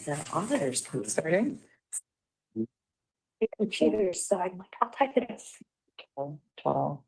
the auditors concerning. Computers, so I'm like, I'll type it in. 12.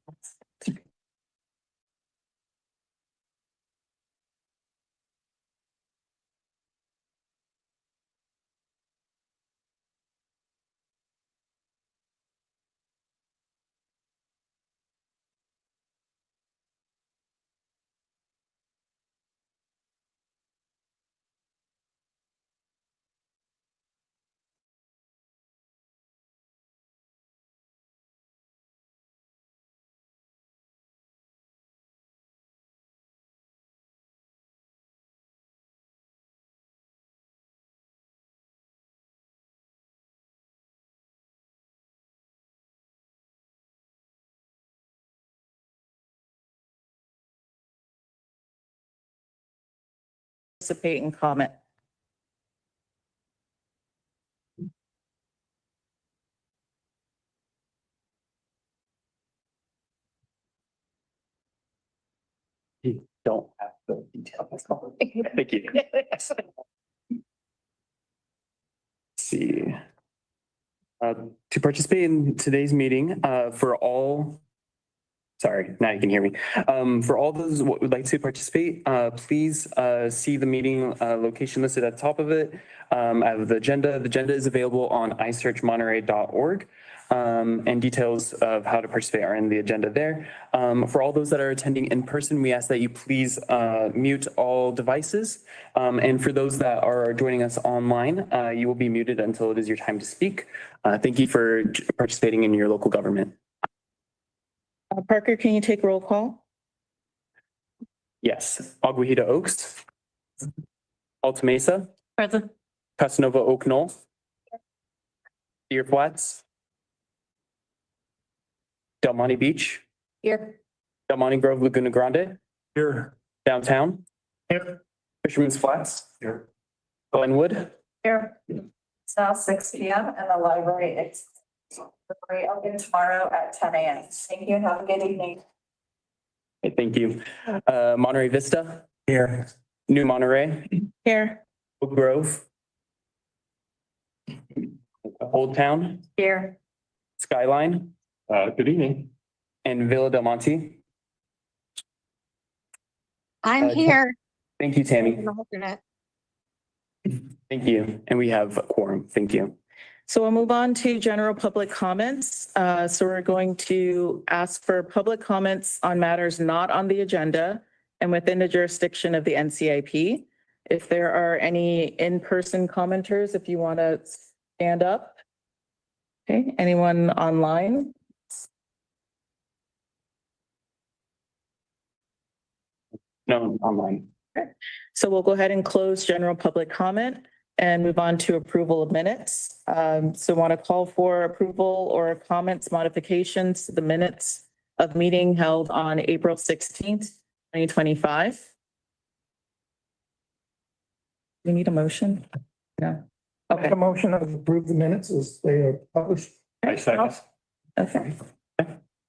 Participate and comment. You don't have the details. Thank you. Let's see. To participate in today's meeting, sorry, now you can hear me. For all those who would like to participate, please see the meeting location listed at the top of it. I have the agenda. The agenda is available on isearchmonterey.org. And details of how to participate are in the agenda there. For all those that are attending in person, we ask that you please mute all devices. And for those that are joining us online, you will be muted until it is your time to speak. Thank you for participating in your local government. Parker, can you take roll call? Yes. Aguajita Oaks. Alta Mesa. Present. Casanova Oak Knoll. Deer Flats. Del Monte Beach. Here. Del Monte Grove Laguna Grande. Here. Downtown. Here. Fisherman's Flats. Here. Glenwood. Here. It's now 6 p.m. and the library is open tomorrow at 10 a.m. Thank you and have a good evening. Okay, thank you. Monterey Vista. Here. New Monterey. Here. Oak Grove. Old Town. Here. Skyline. Good evening. And Villa Del Monte. I'm Uh, here. Thank you, Tammy. I'm an alternate. Thank you. And we have a quorum. Thank you. So we'll move on to general public comments. So we're going to ask for public comments on matters not on the agenda and within the jurisdiction of the NCIP. If there are any in-person commenters, if you want to stand up. Okay, anyone online? No, online. So we'll go ahead and close general public comment and move on to approval of minutes. So want to call for approval or comments, modifications to the minutes of meeting held on April 16th, 2025. We need a motion? No. Make Okay, a motion to approve the minutes as they are published. I second. okay.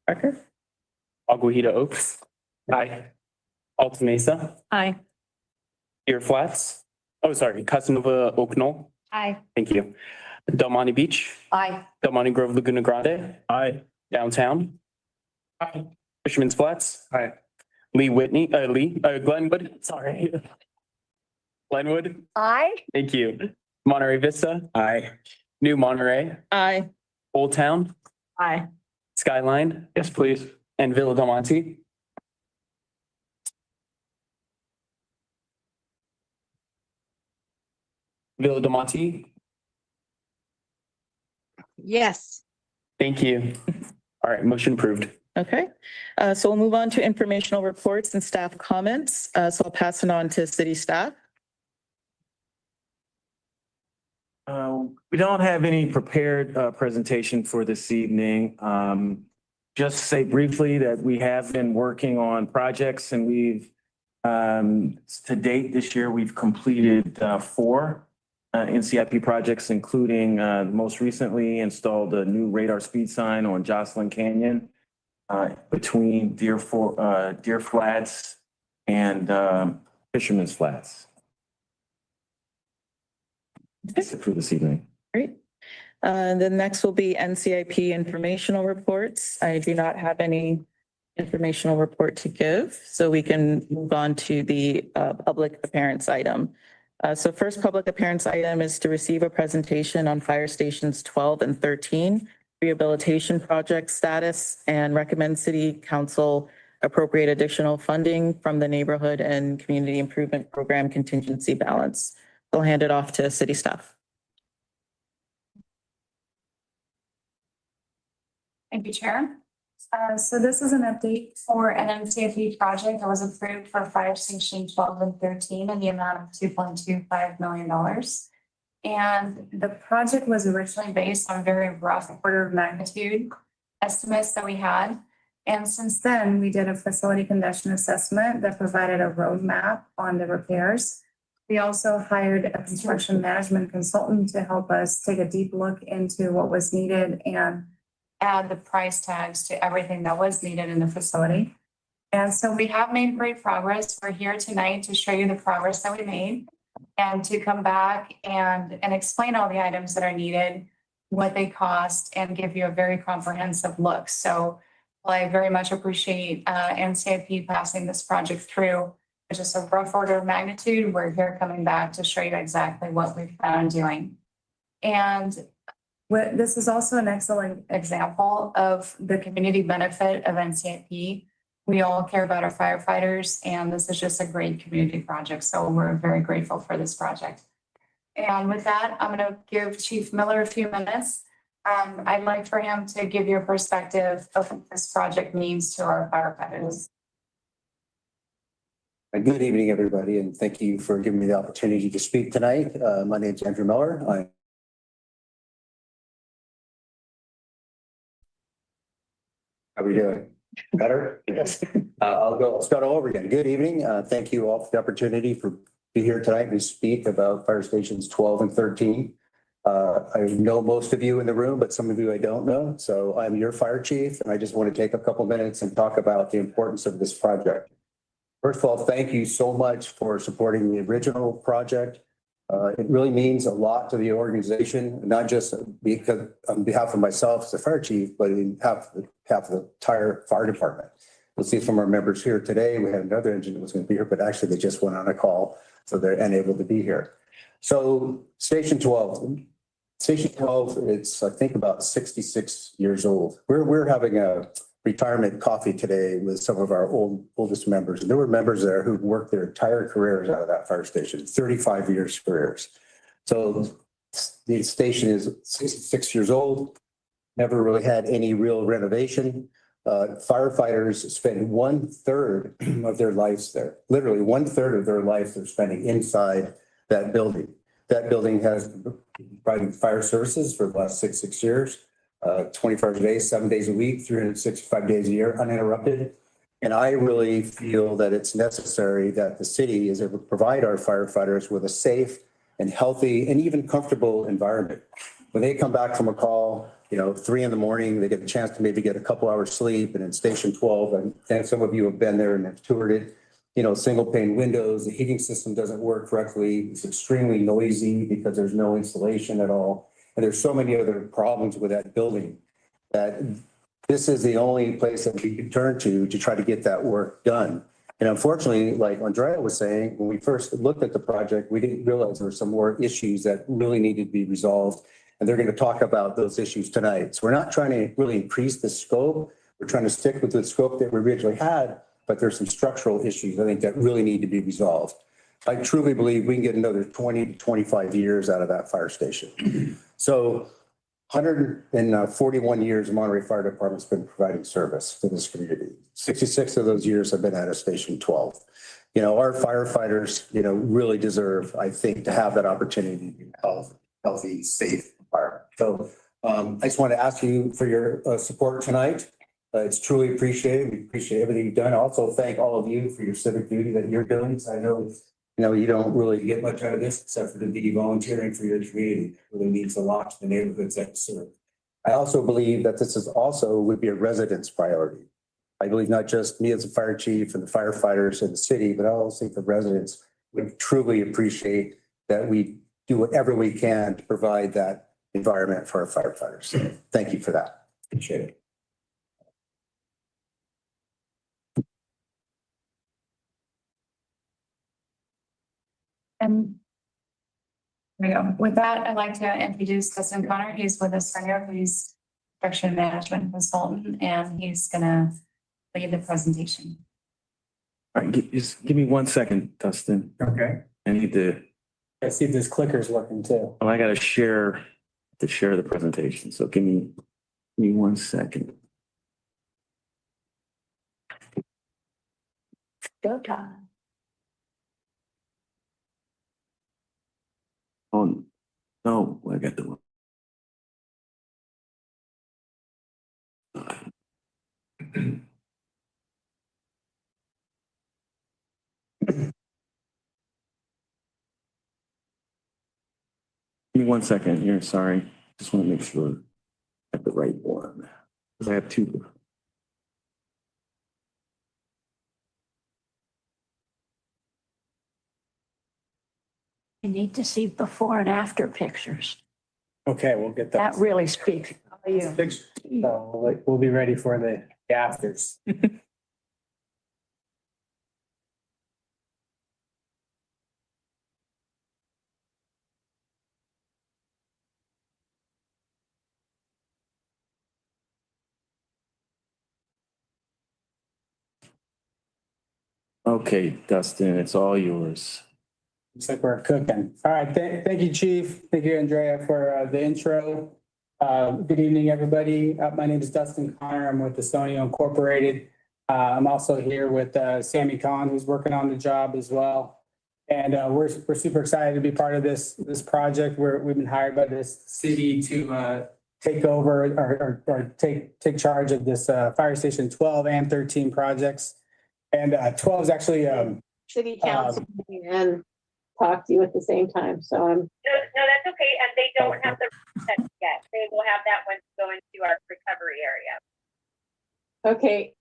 Parker? Aguajita Oaks. Aye. Alta Mesa. Aye. Deer Flats. Oh, sorry. Casanova Oak Knoll. Aye. Thank you. Del Monte Beach. Aye. Del Monte Grove Laguna Grande. Aye. Downtown. Aye. Fisherman's Flats. Aye. Glenwood. Sorry. Glenwood. Aye. Thank you. Monterey Vista. Aye. New Monterey. Aye. Old Town. Aye. Skyline. Yes, please. And Villa Del Monte. Villa Del Monte. Yes. Thank you. All right, motion approved. Okay, so we'll move on to informational reports and staff comments. So I'll pass it on to city staff. We don't have any prepared presentation for this evening. Just say briefly that we have been working on projects and we've to date this year, we've completed 4 NCIP projects, including most recently installed a new radar speed sign on Jocelyn Canyon between Deer Flats and Fisherman's Flats. That's it for this evening. Great. The next will be NCIP informational reports. I do not have any informational report to give, so we can move on to the public appearance item. So first public appearance item is to receive a presentation on fire stations 12 and 13 rehabilitation project status and recommend City Council appropriate additional funding from the Neighborhood and Community Improvement Program contingency balance. I'll hand it off to city staff. Thank you, Chair. So this is an update for an NCIP project that was approved for fire station 12 and 13 in the amount of $2.25 million. And the project was originally based on very rough order of magnitude estimates that we had. And since then, we did a facility condition assessment that provided a roadmap on the repairs. We also hired a construction management consultant to help us take a deep look into what was needed and add the price tags to everything that was needed in the facility. And so we have made great progress. We're here tonight to show you the progress that we made and to come back and explain all the items that are needed, what they cost, and give you a very comprehensive look. So I very much appreciate NCIP passing this project through. It's just a rough order of magnitude. We're here coming back to show you exactly what we plan on doing. And this is also an excellent example of the community benefit of NCIP. We all care about our firefighters, and this is just a great community project. So we're very grateful for this project. And with that, I'm going to give Chief Miller a few minutes. I'd like for him to give you a perspective of what this project means to our firefighters. Good evening, everybody, and thank you for giving me the opportunity to speak tonight. My name is Andrew Miller. How are we doing? Better? Yes. I'll start all over again. Good evening. Thank you all for the opportunity for be here tonight to speak about fire stations 12 and 13. I know most of you in the room, but some of you I don't know. So I'm your fire chief, and I just want to take a couple minutes and talk about the importance of this project. First of all, thank you so much for supporting the original project. It really means a lot to the organization, not just because on behalf of myself as the fire chief, but in behalf of the entire fire department. We'll see from our members here today. We had another engine that was going to be here, but actually they just went on a call, so they're unable to be here. So Station 12, it's I think about 66 years old. We're having a retirement coffee today with some of our oldest members. And there were members there who worked their entire careers out of that fire station, 35 years careers. So the station is 66 years old, never really had any real renovation. Firefighters spend 1/3 of their lives there. Literally 1/3 of their life they're spending inside that building. That building has been providing fire services for the last six years. 24 hours a day, 7 days a week, 365 days a year, uninterrupted. And I really feel that it's necessary that the city is able to provide our firefighters with a safe and healthy and even comfortable environment. When they come back from a call, 3 a.m, they get a chance to maybe get a couple hours sleep. And in Station 12, and some of you have been there and have toured it, single pane windows, the heating system doesn't work correctly. It's extremely noisy because there's no insulation at all. And there's so many other problems with that building that this is the only place that we can turn to try to get that work done. And unfortunately, like Andrea was saying, when we first looked at the project, we didn't realize there were some more issues that really needed to be resolved. And they're going to talk about those issues tonight. So we're not trying to really increase the scope. We're trying to stick with the scope that we originally had, but there's some structural issues I think that really need to be resolved. I truly believe we can get another 20 to 25 years out of that fire station. So 141 years, Monterey Fire Department's been providing service to this community. 66 of those years have been out of Station 12. Our firefighters, really deserve, I think, to have that opportunity to be healthy, safe environment. So I just want to ask you for your support tonight. It's truly appreciated. We appreciate everything you've done. Also thank all of you for your civic duty that you're doing. So I know you don't really get much out of this except for the volunteering for your community. It really means a lot to the neighborhoods that you serve. I also believe that this would be a resident's priority. I believe not just me as a fire chief and the firefighters in the city, but I also think the residents would truly appreciate that we do whatever we can to provide that environment for our firefighters. So thank you for that. Appreciate it. And there we go. With that, I'd like to introduce Dustin Connor. He's with us right here. He's construction management consultant, and he's gonna lead the presentation. All right, just give me 1 second, Dustin. Okay. I need to, I see this clicker's working too. I gotta share the presentation. So give me 1 second. Go, Todd. Oh, no, I got the one. Give me 1 second here, sorry. Just want to make sure I have the right one. Because I have two. You need to see before and after pictures. Okay, we'll get That really speaks. to you. So we'll be ready for the afters. Okay, Dustin, it's all yours. Looks like we're cooking. All right, thank you, Chief. Thank you, Andrea, for the intro. Good evening, everybody. My name is Dustin Connor. I'm with Estonio Incorporated. I'm also here with Sammy Kahn, who's working on the job as well. And we're super excited to be part of this project. We've been hired by this city to take over or take charge of this Fire Station 12 and 13 projects. And 12 is actually City council and talk to you at the same time, so I'm. No, that's okay, and they don't have the reset yet. They will have that when we go into our recovery area. Okay,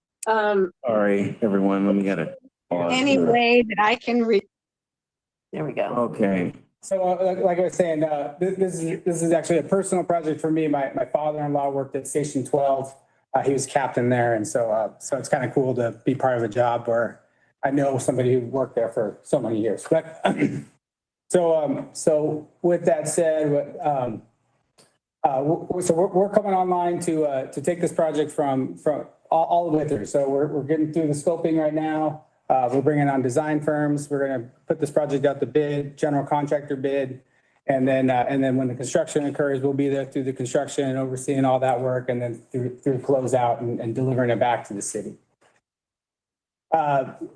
Sorry, everyone, let me get it. any way that I can there we go. Okay, So like I was saying, this is actually a personal project for me. My father-in-law worked at Station 12. He was captain there. And so it's kind of cool to be part of a job where I know somebody who worked there for so many years. But so with that said, we're coming online to take this project from all the way through. So we're getting through the scoping right now. We're bringing on design firms. We're going to put this project out to bid, general contractor bid. And then when the construction occurs, we'll be there through the construction and overseeing all that work and then through closeout and delivering it back to the city.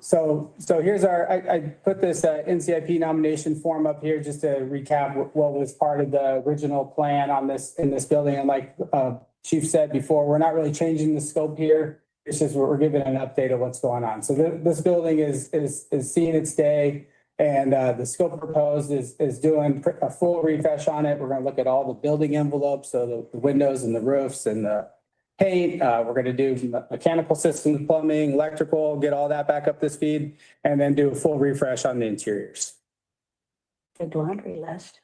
So here's I put this NCIP nomination form up here just to recap what was part of the original plan on in this building. And like Chief said before, we're not really changing the scope here. It's just we're giving an update of what's going on. So this building is seeing its day. And the scope proposed is doing a full refresh on it. We're going to look at all the building envelopes, so the windows and the roofs and the paint. We're going to do mechanical systems, plumbing, electrical, get all that back up to speed, and then do a full refresh on the interiors. Big laundry list.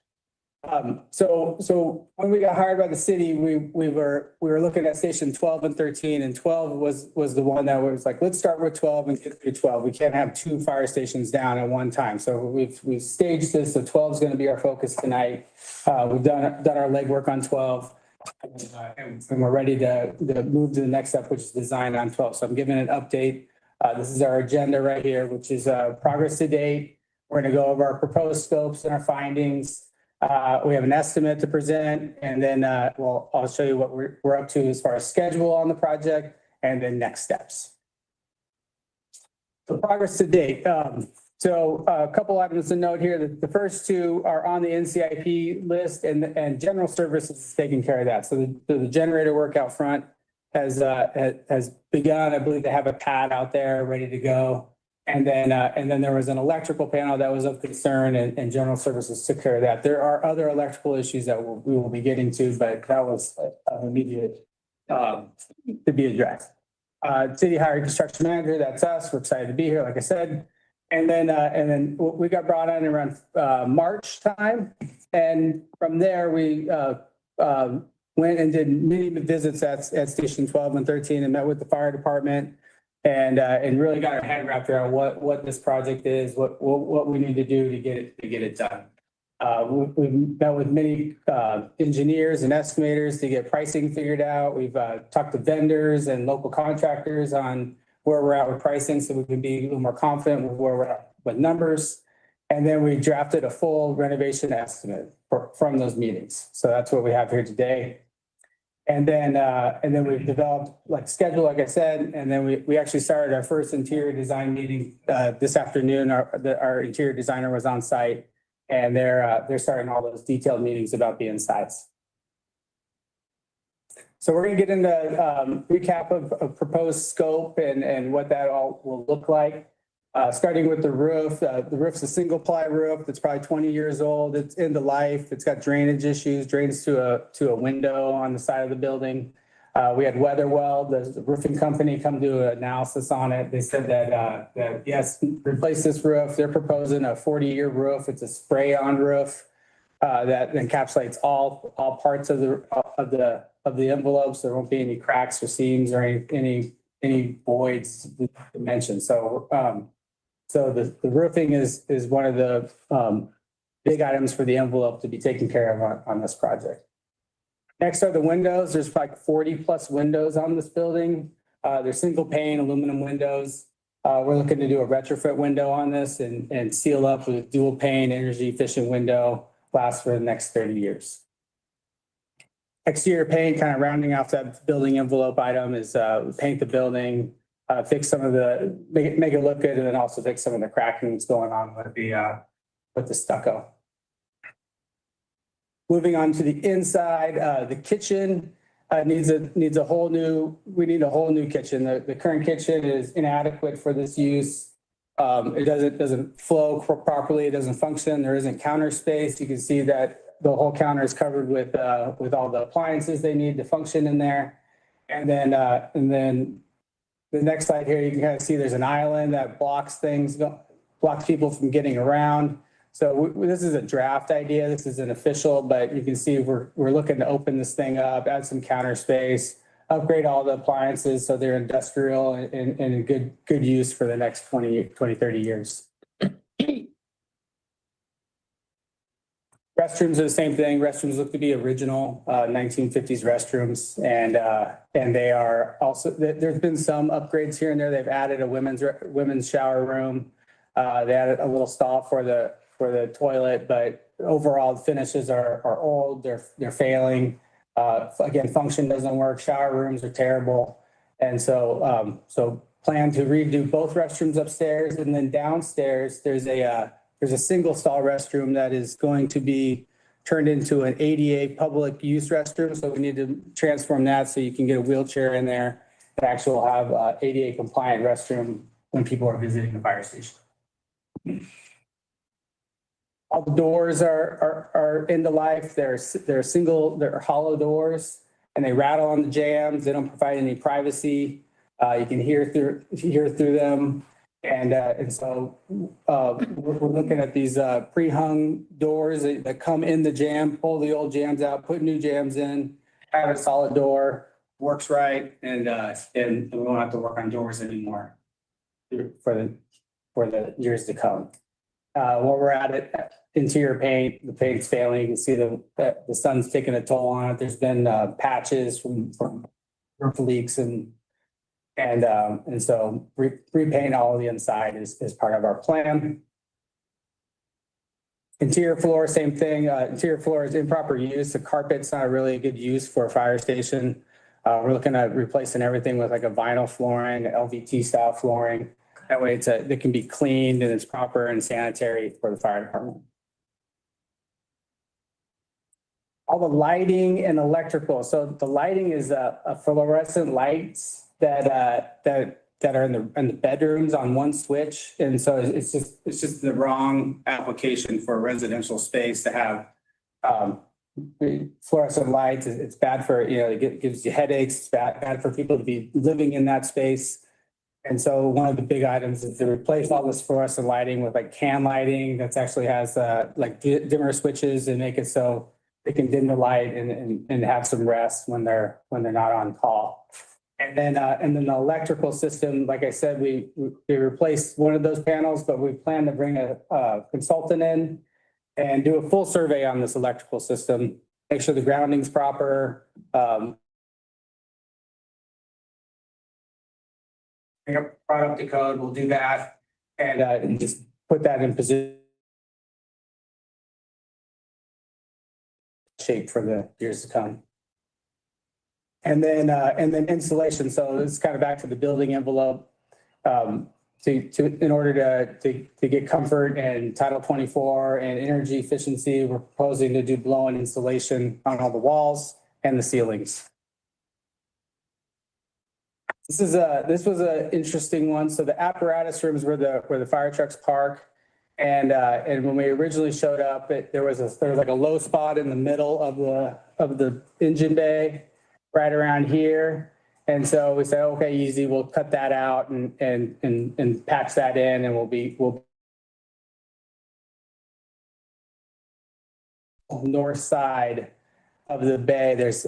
So when we got hired by the city, we were looking at Station 12 and 13, and 12 was the one that was like, let's start with 12 and get through 12. We can't have two fire stations down at one time. So we've staged this. So 12 is going to be our focus tonight. We've done our legwork on 12. And we're ready to move to the next step, which is design on 12. So I'm giving an update. This is our agenda right here, which is progress to date. We're going to go over our proposed scopes and our findings. We have an estimate to present, and then I'll show you what we're up to as far as schedule on the project and then next steps. So progress to date. So a couple items to note here. The first two are on the NCIP list, and general services is taking care of that. So the generator work out front has begun. I believe they have a pad out there ready to go. And then there was an electrical panel that was of concern, and general services took care of that. There are other electrical issues that we will be getting to, but that was immediate to be addressed. City hired construction manager, that's us. We're excited to be here, like I said. And then we got brought on around March time. And from there, we went and did many visits at Station 12 and 13 and met with the fire department and really got our head wrapped around what this project is, what we need to do to get it done. We've met with many engineers and estimators to get pricing figured out. We've talked to vendors and local contractors on where we're at with pricing so we can be a little more confident with where we're at with numbers. And then we drafted a full renovation estimate from those meetings. So that's what we have here today. And then we've developed like schedule, like I said, and then we actually started our first interior design meeting this afternoon. Our interior designer was on site and they're starting all those detailed meetings about the insides. So we're gonna get into recap of proposed scope and what that all will look like. Starting with the roof. The roof's a single ply roof that's probably 20 years old. It's end of life. It's got drainage issues, drains to a window on the side of the building. We had Weatherwell, the roofing company, come do an analysis on it. They said that yes, replace this roof. They're proposing a 40-year roof. It's a spray-on roof that encapsulates all parts of the envelopes. There won't be any cracks or seams or any voids dimensions. So the roofing is one of the big items for the envelope to be taken care of on this project. Next are the windows. There's like 40 plus windows on this building. They're single pane aluminum windows. We're looking to do a retrofit window on this and seal up with a dual pane energy efficient window, last for the next 30 years. Exterior paint, kind of rounding off that building envelope item, is paint the building, fix some of make it look good, and then also fix some of the cracking that's going on with the stucco. Moving on to the inside, the kitchen needs a whole new kitchen. The current kitchen is inadequate for this use. It doesn't flow properly. It doesn't function. There isn't counter space. You can see that the whole counter is covered with all the appliances they need to function in there. And then the next slide here, you can kind of see there's an island that blocks people from getting around. So this is a draft idea. This isn't official, but you can see we're looking to open this thing up, add some counter space, upgrade all the appliances so they're industrial and in good use for the next 20, 30 years. Restrooms are the same thing. Restrooms look to be original 1950s restrooms, and they are also. There's been some upgrades here and there. They've added a women's shower room. They added a little stall for the toilet, but overall the finishes are old. They're failing. Again, function doesn't work. Shower rooms are terrible, and so plan to redo both restrooms upstairs, and then downstairs there's a single stall restroom that is going to be turned into an ADA public use restroom. So we need to transform that so you can get a wheelchair in there and actually have ADA compliant restroom when people are visiting the fire station. All the doors are end of life. They're hollow doors and they rattle on the jambs. They don't provide any privacy. You can hear through them. And so we're looking at these pre-hung doors that come in the jamb, pull the old jambs out, put new jambs in, have a solid door, works right, and we won't have to work on doors anymore for the years to come. While we're at it, interior paint, the paint's failing. You can see the sun's taking a toll on it. There's been patches from roof leaks and so repaint all of the inside is part of our plan. Interior floor, same thing. Interior floor is improper use. The carpet's not really a good use for a fire station. We're looking at replacing everything with like a vinyl flooring, LVT style flooring. That way it can be cleaned and it's proper and sanitary for the fire department. All the lighting and electrical. So the lighting is a fluorescent lights that are in the bedrooms on one switch. And so it's just the wrong application for a residential space to have fluorescent lights. It's bad for, it gives you headaches. It's bad for people to be living in that space. And so one of the big items is to replace all this fluorescent lighting with like can lighting that's actually has like dimmer switches and make it so they can dim the light and have some rest when they're not on call. And then the electrical system, like I said, we replaced one of those panels, but we plan to bring a consultant in and do a full survey on this electrical system, make sure the grounding's proper. Bring up, brought up to code, we'll do that and just put that in position. Shape for the years to come. And then insulation. So this is kind of back to the building envelope. In order to get comfort and Title 24 and energy efficiency, we're proposing to do blow-in insulation on all the walls and the ceilings. This was an interesting one. So the apparatus rooms where the fire trucks park. And when we originally showed up, there was like a low spot in the middle of the engine bay, right around here. And so we said, okay, easy, we'll cut that out and patch that in, and we'll north side of the bay. There's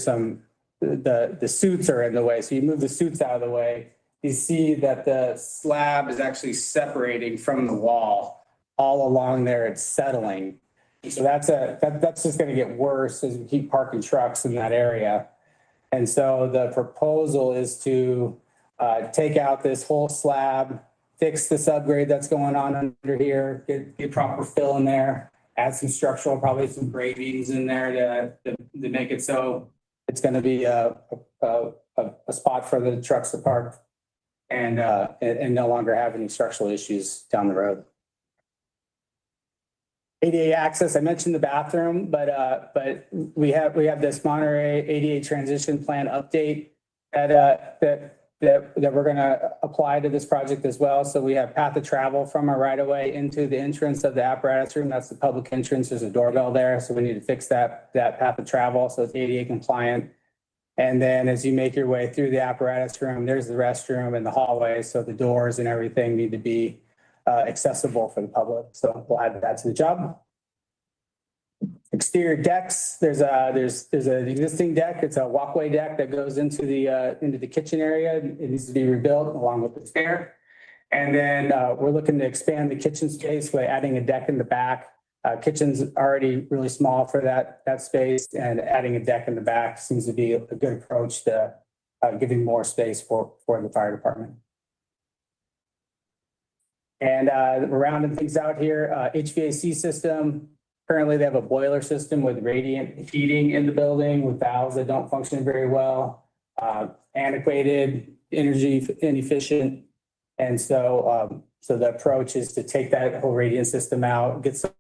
some the suits are in the way, so you move the suits out of the way. You see that the slab is actually separating from the wall all along there. It's settling. So that's just going to get worse as we keep parking trucks in that area. And so the proposal is to take out this whole slab, fix the subgrade that's going on under here, get proper fill in there, add some structural, probably some gratings in there to make it so it's going to be a spot for the trucks to park and no longer have any structural issues down the road. ADA access, I mentioned the bathroom, but we have this Monterey ADA transition plan update that we're gonna apply to this project as well. So we have path of travel from our right of way into the entrance of the apparatus room. That's the public entrance. There's a doorbell there. So we need to fix that path of travel so it's ADA compliant. And then as you make your way through the apparatus room, there's the restroom and the hallway. So the doors and everything need to be accessible for the public. So we'll add that to the job. Exterior decks, there's an existing deck. It's a walkway deck that goes into the kitchen area. It needs to be rebuilt along with the stair. And then we're looking to expand the kitchen space by adding a deck in the back. Kitchen's already really small for that space, and adding a deck in the back seems to be a good approach to giving more space for the fire department. And we're rounding things out here. HVAC system. Currently, they have a boiler system with radiant heating in the building with valves that don't function very well. Antiquated, energy inefficient. And so the approach is to take that whole radiant system out, get some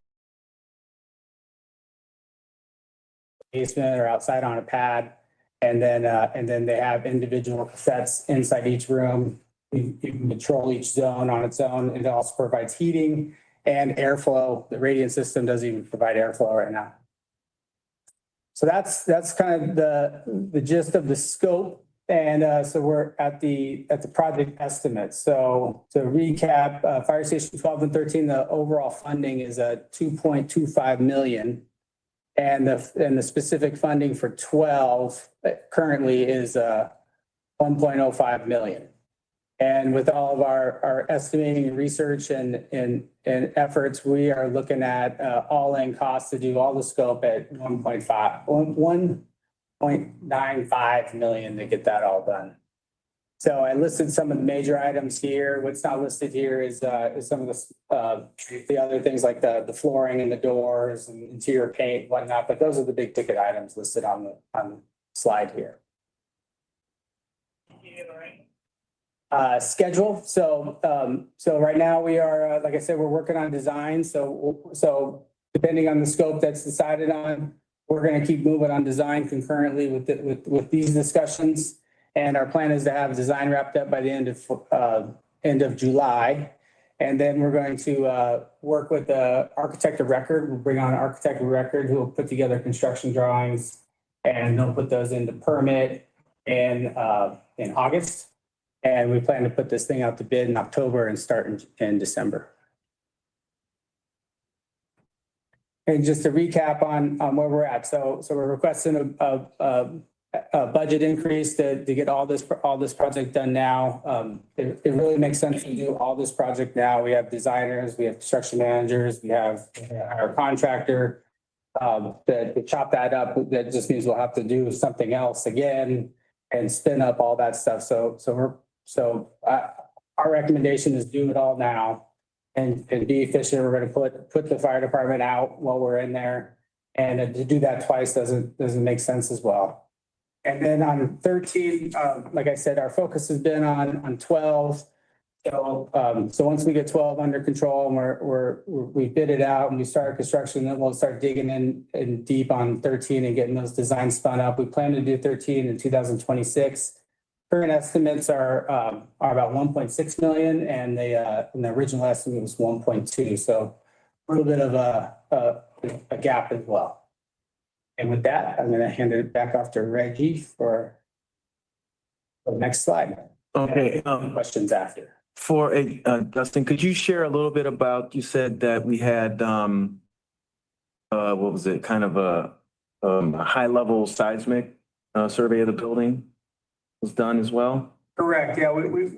basement or outside on a pad, and then they have individual cassettes inside each room. You can control each zone on its own. It also provides heating and airflow. The radiant system doesn't even provide airflow right now. So that's kind of the gist of the scope. And so we're at the project estimate. So to recap, Fire Station 12 and 13, the overall funding is $2.25 million. And the specific funding for 12 currently is $1.05 million. And with all of our estimating and research and efforts, we are looking at all-in costs to do all the scope at 1.95 million to get that all done. So I listed some of the major items here. What's not listed here is some of the other things like the flooring and the doors and interior paint, whatnot. But those are the big ticket items listed on the slide here. Schedule. So right now we are, like I said, we're working on design. So depending on the scope that's decided on, we're going to keep moving on design concurrently with these discussions. And our plan is to have design wrapped up by the end of July. And then we're going to work with the architect of record. We'll bring on an architect of record who will put together construction drawings, and they'll put those into permit in August. And we plan to put this thing out to bid in October and start in December. And just to recap on where we're at. So we're requesting a budget increase to get all this project done now. It really makes sense to do all this project now. We have designers, we have construction managers, we have our contractor. To chop that up, that just means we'll have to do something else again and spin up all that stuff. Our recommendation is do it all now and be efficient. We're gonna put the fire department out while we're in there. And to do that twice doesn't make sense as well. And then on 13, like I said, our focus has been on 12. So once we get 12 under control and we bid it out and we start construction, then we'll start digging in deep on 13 and getting those designs spun up. We plan to do 13 in 2026. Current estimates are about 1.6 million and the original estimate was 1.2. So a little bit of a gap as well. And with that, I'm going to hand it back off to Reggie for the next slide. Okay. Questions after. For Dustin, could you share a little bit about, you said that we had, what was it, kind of a high level seismic survey of the building was done as well? Correct. Yeah, we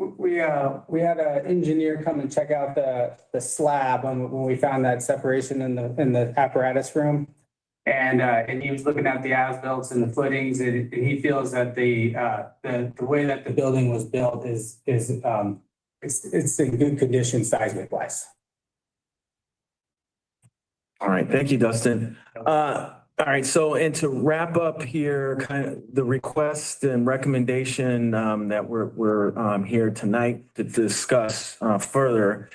had an engineer come and check out the slab when we found that separation in the apparatus room. And he was looking at the as-built and the footings, and he feels that the way that the building was built is it's in good condition seismic wise. All right, thank you, Dustin. All right, so and to wrap up here, kind of the request and recommendation that we're here tonight to discuss further.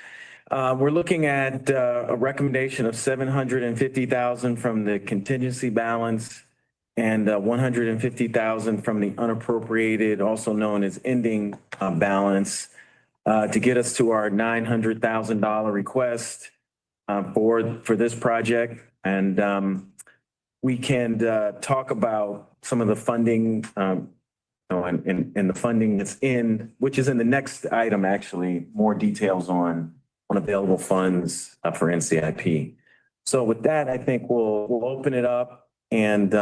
We're looking at a recommendation of $750,000 from the contingency balance and $150,000 from the unappropriated, also known as ending balance, to get us to our $900,000 request for this project. And we can talk about some of the funding and the funding that's which is in the next item, actually, more details on available funds for NCIP. So with that, I think we'll open it up and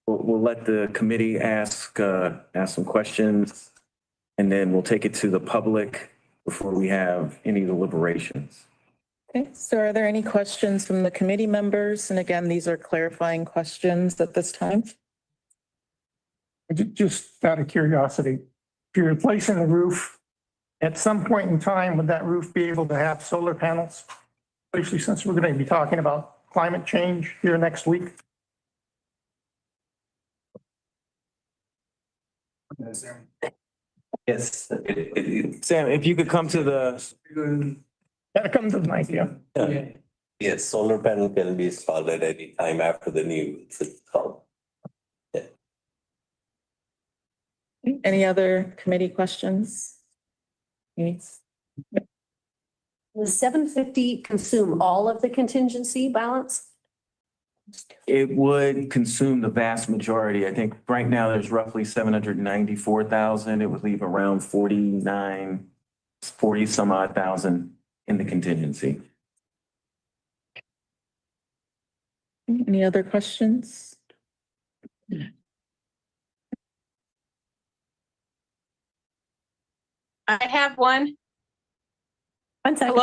we'll let the committee ask some questions, and then we'll take it to the public before we have any deliberations. Okay, so are there any questions from the committee members? And again, these are clarifying questions at this time. Just out of curiosity, if you're replacing the roof, at some point in time, would that roof be able to have solar panels? Especially since we're going to be talking about climate change here next week. Yes. Sam, if you could come to the. Gotta come to the mic, yeah. Yes, solar panel can be installed at any time after the new is installed. Any other committee questions? Yes. Does 750 consume all of the contingency balance? It would consume the vast majority. I think right now there's roughly 794,000. It would leave around 40 some odd thousand in the contingency. Any other questions? I have one. One second.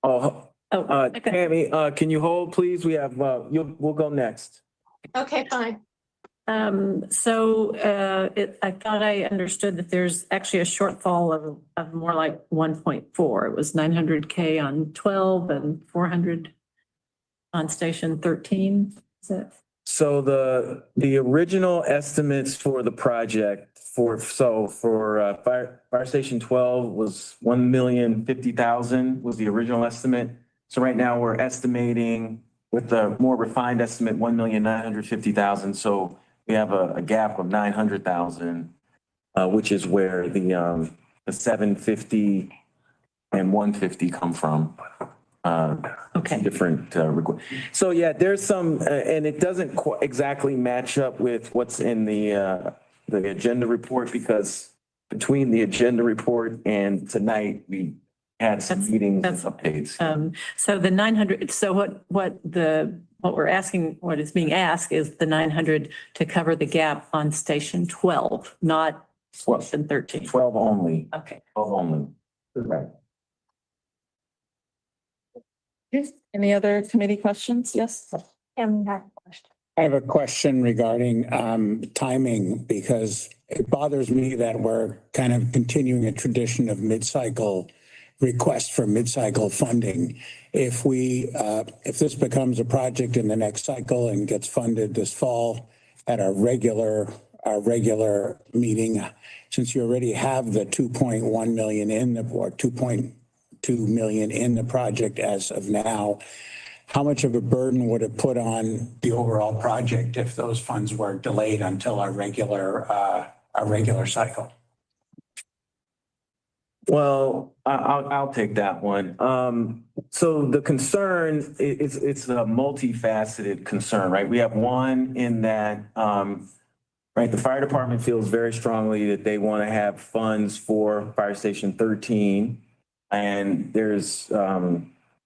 Hello? Tammy, can you hold, please? We have, we'll go next. Okay, fine. I thought I understood that there's actually a shortfall of more like 1.4. It was 900K on 12 and 400 on station 13. Is it? So the original estimates for the project for fire station 12 was 1,050,000 was the original estimate. So right now we're estimating with the more refined estimate, 1,950,000. So we have a gap of 900,000, which is where the 750 and 150 come from. Okay. Different so yeah, there's some, and it doesn't exactly match up with what's in the agenda report because between the agenda report and tonight, we had some meetings and updates. So the 900, so what is being asked is the 900 to cover the gap on station 12, not station 13. 12 only, Okay. 12 only. Right. Any other committee questions? Yes. I have a question regarding timing, because it bothers me that we're kind of continuing a tradition of mid-cycle requests for mid-cycle funding. If this becomes a project in the next cycle and gets funded this fall at our regular meeting, since you already have the 2.1 million or 2.2 million in the project as of now, how much of a burden would it put on the overall project if those funds were delayed until our regular cycle? Well, I'll take that one. So the concern is it's a multifaceted concern, right? We have one in that, right, the fire department feels very strongly that they want to have funds for Fire Station 13. And there's,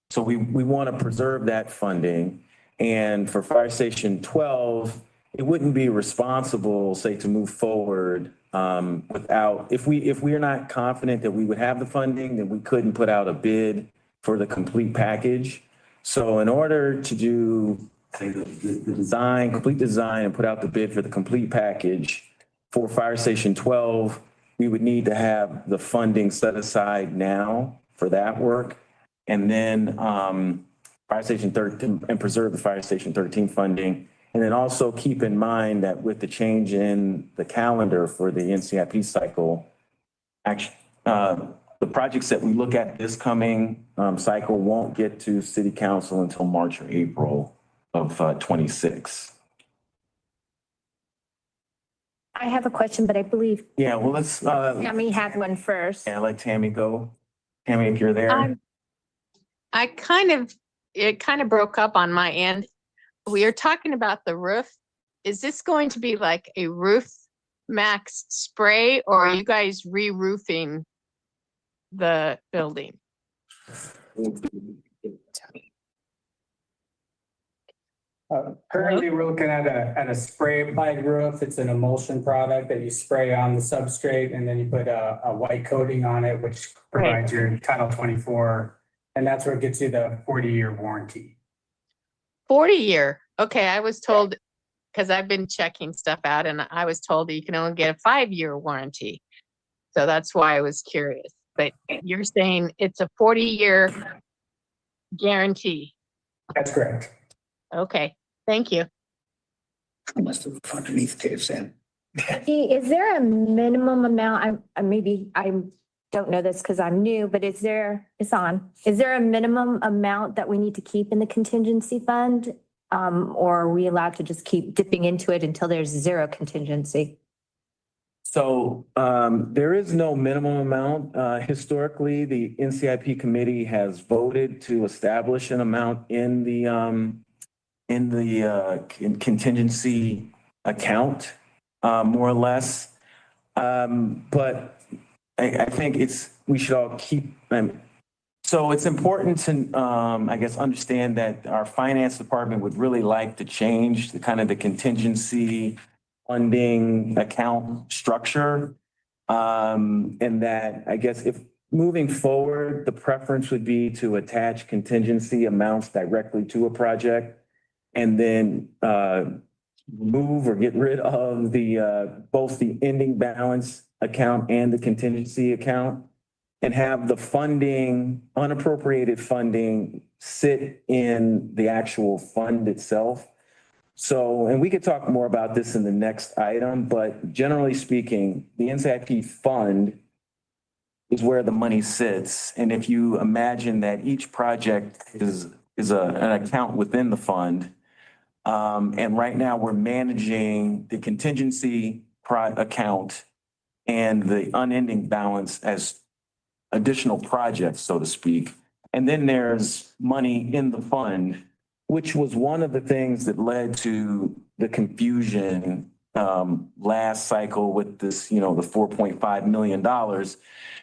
so we want to preserve that funding. And for Fire Station 12, it wouldn't be responsible, say, to move forward without, if we are not confident that we would have the funding, then we couldn't put out a bid for the complete package. So in order to do, say, the design, complete design, and put out the bid for the complete package for Fire Station 12, we would need to have the funding set aside now for that work. And then Fire Station 13 and preserve the Fire Station 13 funding. And then also keep in mind that with the change in the calendar for the NCIP cycle, actually, the projects that we look at this coming cycle won't get to City Council until March or April of 26. I have a question, but I believe Yeah, well, let's. Tammy had one first. Yeah, let Tammy go. Tammy, if you're there. It kind of broke up on my end. We are talking about the roof. Is this going to be like a roof max spray, or are you guys re-roofing the building? Currently, we're looking at a spray applied roof. It's an emulsion product that you spray on the substrate, and then you put a white coating on it, which provides your Title 24. And that's what gets you the 40-year warranty. 40-year. Okay, I was told, because I've been checking stuff out, and I was told that you can only get a 5-year warranty. So that's why I was curious. But you're saying it's a 40-year guarantee. That's correct. Okay, thank you. I must have looked underneath KFN. Is there a minimum amount? I don't know this because I'm new, but is there a minimum amount that we need to keep in the contingency fund? Or are we allowed to just keep dipping into it until there's zero contingency? So there is no minimum amount. Historically, the NCIP committee has voted to establish an amount in the contingency account, more or less. But I think we should all keep, so it's important to, I guess, understand that our finance department would really like to change the contingency funding account structure. And that, I guess, if moving forward, the preference would be to attach contingency amounts directly to a project and then move or get rid of both the ending balance account and the contingency account, and have the funding, unappropriated funding, sit in the actual fund itself. So, and we could talk more about this in the next item, but generally speaking, the NCIP fund is where the money sits. And if you imagine that each project is an account within the fund, and right now we're managing the contingency account and the unending balance as additional projects, so to speak. And then there's money in the fund, which was one of the things that led to the confusion last cycle with this, the $4.5 million,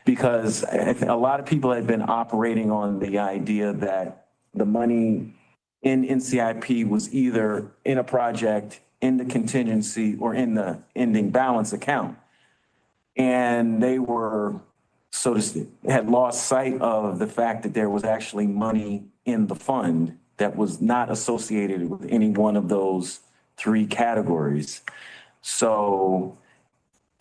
because a lot of people had been operating on the idea that the money in NCIP was either in a project, in the contingency, or in the ending balance account. And they were, so to speak, had lost sight of the fact that there was actually money in the fund that was not associated with any one of those three categories. So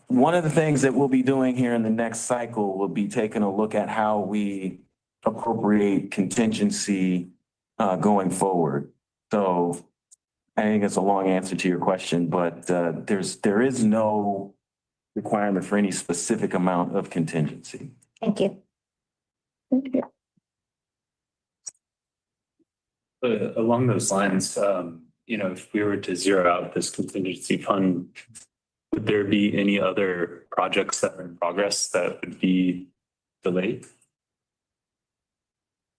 one of the things that we'll be doing here in the next cycle will be taking a look at how we appropriate contingency going forward. So I think it's a long answer to your question, but there is no requirement for any specific amount of contingency. Thank you. Thank you. Along those lines, if we were to zero out this contingency fund, would there be any other projects that are in progress that would be delayed?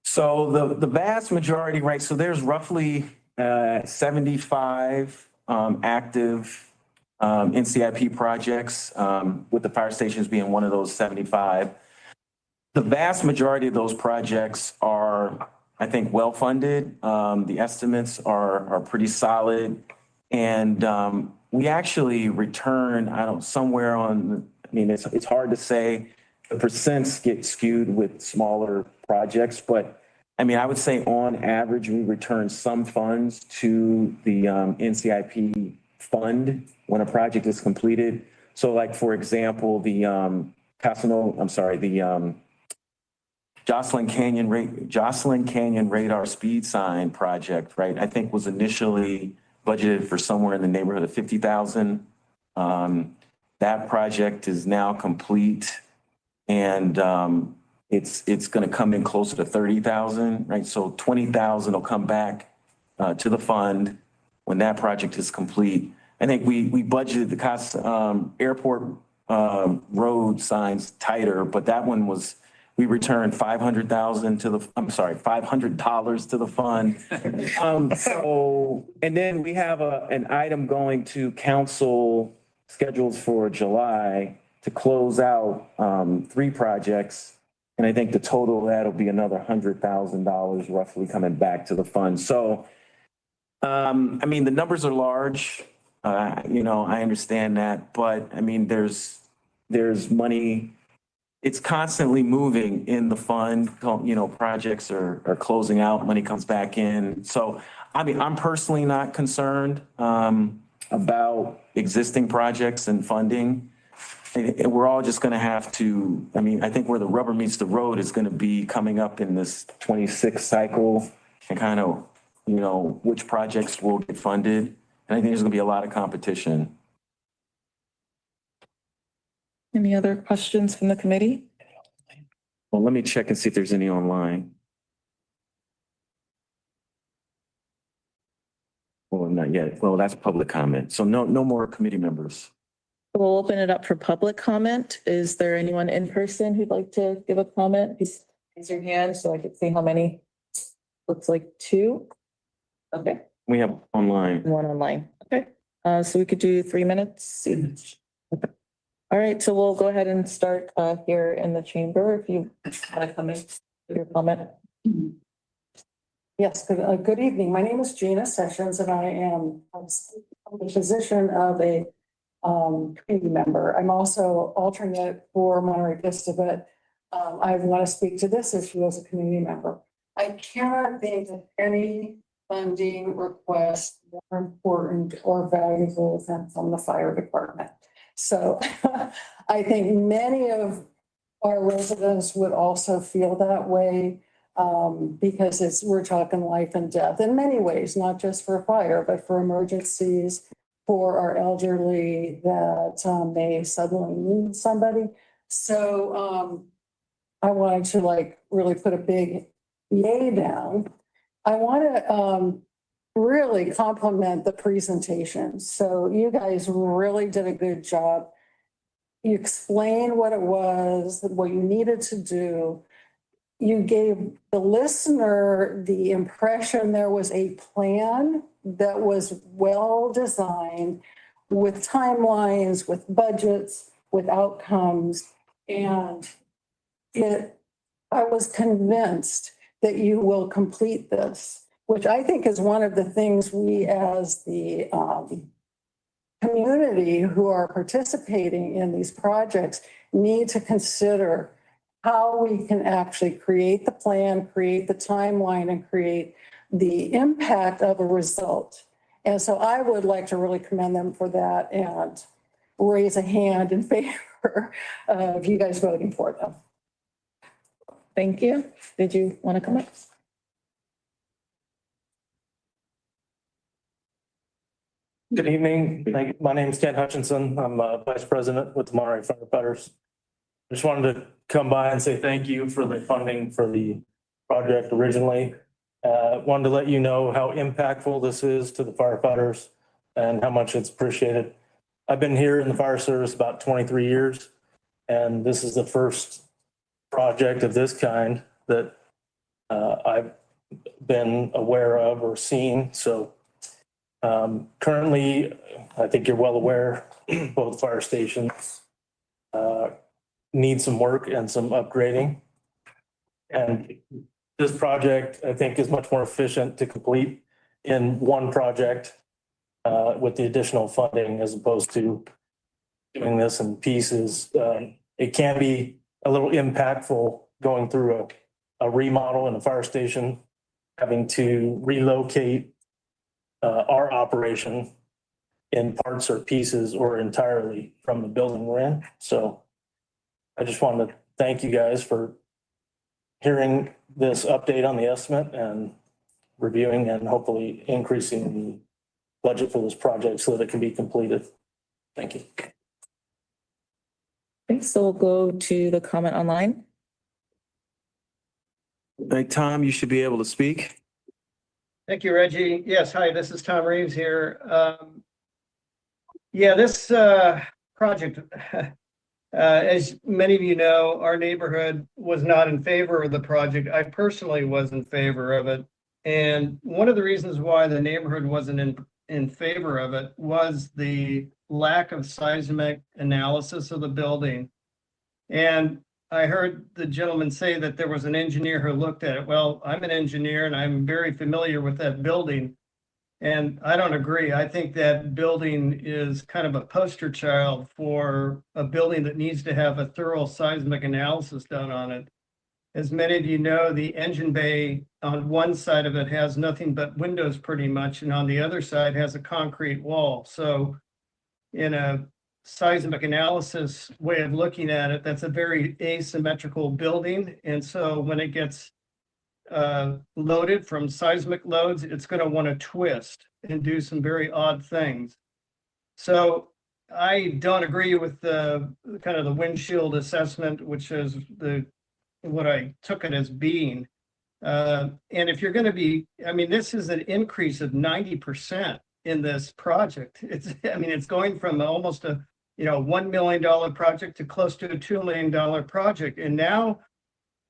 So the vast majority, right, so there's roughly 75 active NCIP projects, with the fire stations being one of those 75. The vast majority of those projects are, I think, well-funded. The estimates are pretty solid. And we actually return, somewhere on, it's hard to say. The percents get skewed with smaller projects, but I would say on average, we return some funds to the NCIP fund when a project is completed. So like, for example, the Jocelyn Canyon Radar Speed Sign project, right? I think was initially budgeted for somewhere in the neighborhood of 50,000. That project is now complete, and it's going to come in closer to 30,000, right? So 20,000 will come back to the fund when that project is complete. I think we budgeted the cost airport road signs tighter, but that one was, we returned $500,000 to the fund. So, and then we have an item going to council scheduled for July to close out 3 projects. And I think the total of that'll be another $100,000 roughly coming back to the fund. So, the numbers are large. I understand that, but there's money. It's constantly moving in the fund. Projects are closing out, money comes back in. So, I'm personally not concerned about existing projects and funding. We're all just going to have to, I think where the rubber meets the road is going to be coming up in this 26 cycle, and kind of, which projects will get funded. And I think there's going to be a lot of competition. Any other questions from the committee? Well, let me check and see if there's any online. Well, not yet. Well, that's public comment. So no more committee members. We'll open it up for public comment. Is there anyone in person who'd like to give a comment? Please raise your hand so I can see how many. Looks like 2. Okay. We have online. 1 online. Okay. So we could do 3 minutes. Okay. All right. So we'll go ahead and start here in the chamber if you want to come in with your comment. Yes, good evening. My name is Gina Sessions, and I am the position of a community member. I'm also alternate for Monterey Vista, but I want to speak to this issue as a community member. I cannot think of any funding request more important or valuable than from the fire department. So I think many of our residents would also feel that way, because we're talking life and death in many ways, not just for fire, but for emergencies, for our elderly that may suddenly need somebody. So I wanted to really put a big yay down. I want to really compliment the presentation. So you guys really did a good job. You explained what it was, what you needed to do. You gave the listener the impression there was a plan that was well designed with timelines, with budgets, with outcomes. And I was convinced that you will complete this, which I think is one of the things we as the community who are participating in these projects need to consider how we can actually create the plan, create the timeline, and create the impact of a result. And so I would like to really commend them for that and raise a hand in favor of you guys voting for them. Thank you. Did you want to come up? Good evening. My name is Ken Hutchinson. I'm Vice President with the Monterey Firefighters. I just wanted to come by and say thank you for the funding for the project originally. Wanted to let you know how impactful this is to the firefighters and how much it's appreciated. I've been here in the fire service about 23 years, and this is the first project of this kind that I've been aware of or seen. So currently, I think you're well aware, both fire stations need some work and some upgrading. And this project, I think, is much more efficient to complete in one project with the additional funding as opposed to doing this in pieces. It can be a little impactful going through a remodel in a fire station, having to relocate our operation in parts or pieces or entirely from the building we're in. So I just wanted to thank you guys for hearing this update on the estimate and reviewing and hopefully increasing the budget for this project so that it can be completed. Thank you. Okay, so we'll go to the comment online. Hey, Tom, you should be able to speak. Thank you, Reggie. Yes, hi, this is Tom Reeves here. Yeah, this project, as many of you know, our neighborhood was not in favor of the project. I personally was in favor of it. And one of the reasons why the neighborhood wasn't in favor of it was the lack of seismic analysis of the building. And I heard the gentleman say that there was an engineer who looked at it. Well, I'm an engineer and I'm very familiar with that building. And I don't agree. I think that building is kind of a poster child for a building that needs to have a thorough seismic analysis done on it. As many of you know, the engine bay on one side of it has nothing but windows pretty much, and on the other side has a concrete wall. So in a seismic analysis way of looking at it, that's a very asymmetrical building. And so when it gets loaded from seismic loads, it's going to want to twist and do some very odd things. So I don't agree with the kind of the windshield assessment, which is what I took it as being. And if you're going to be, I mean, this is an increase of 90% in this project. It's going from almost a $1 million project to close to a $2 million project. And now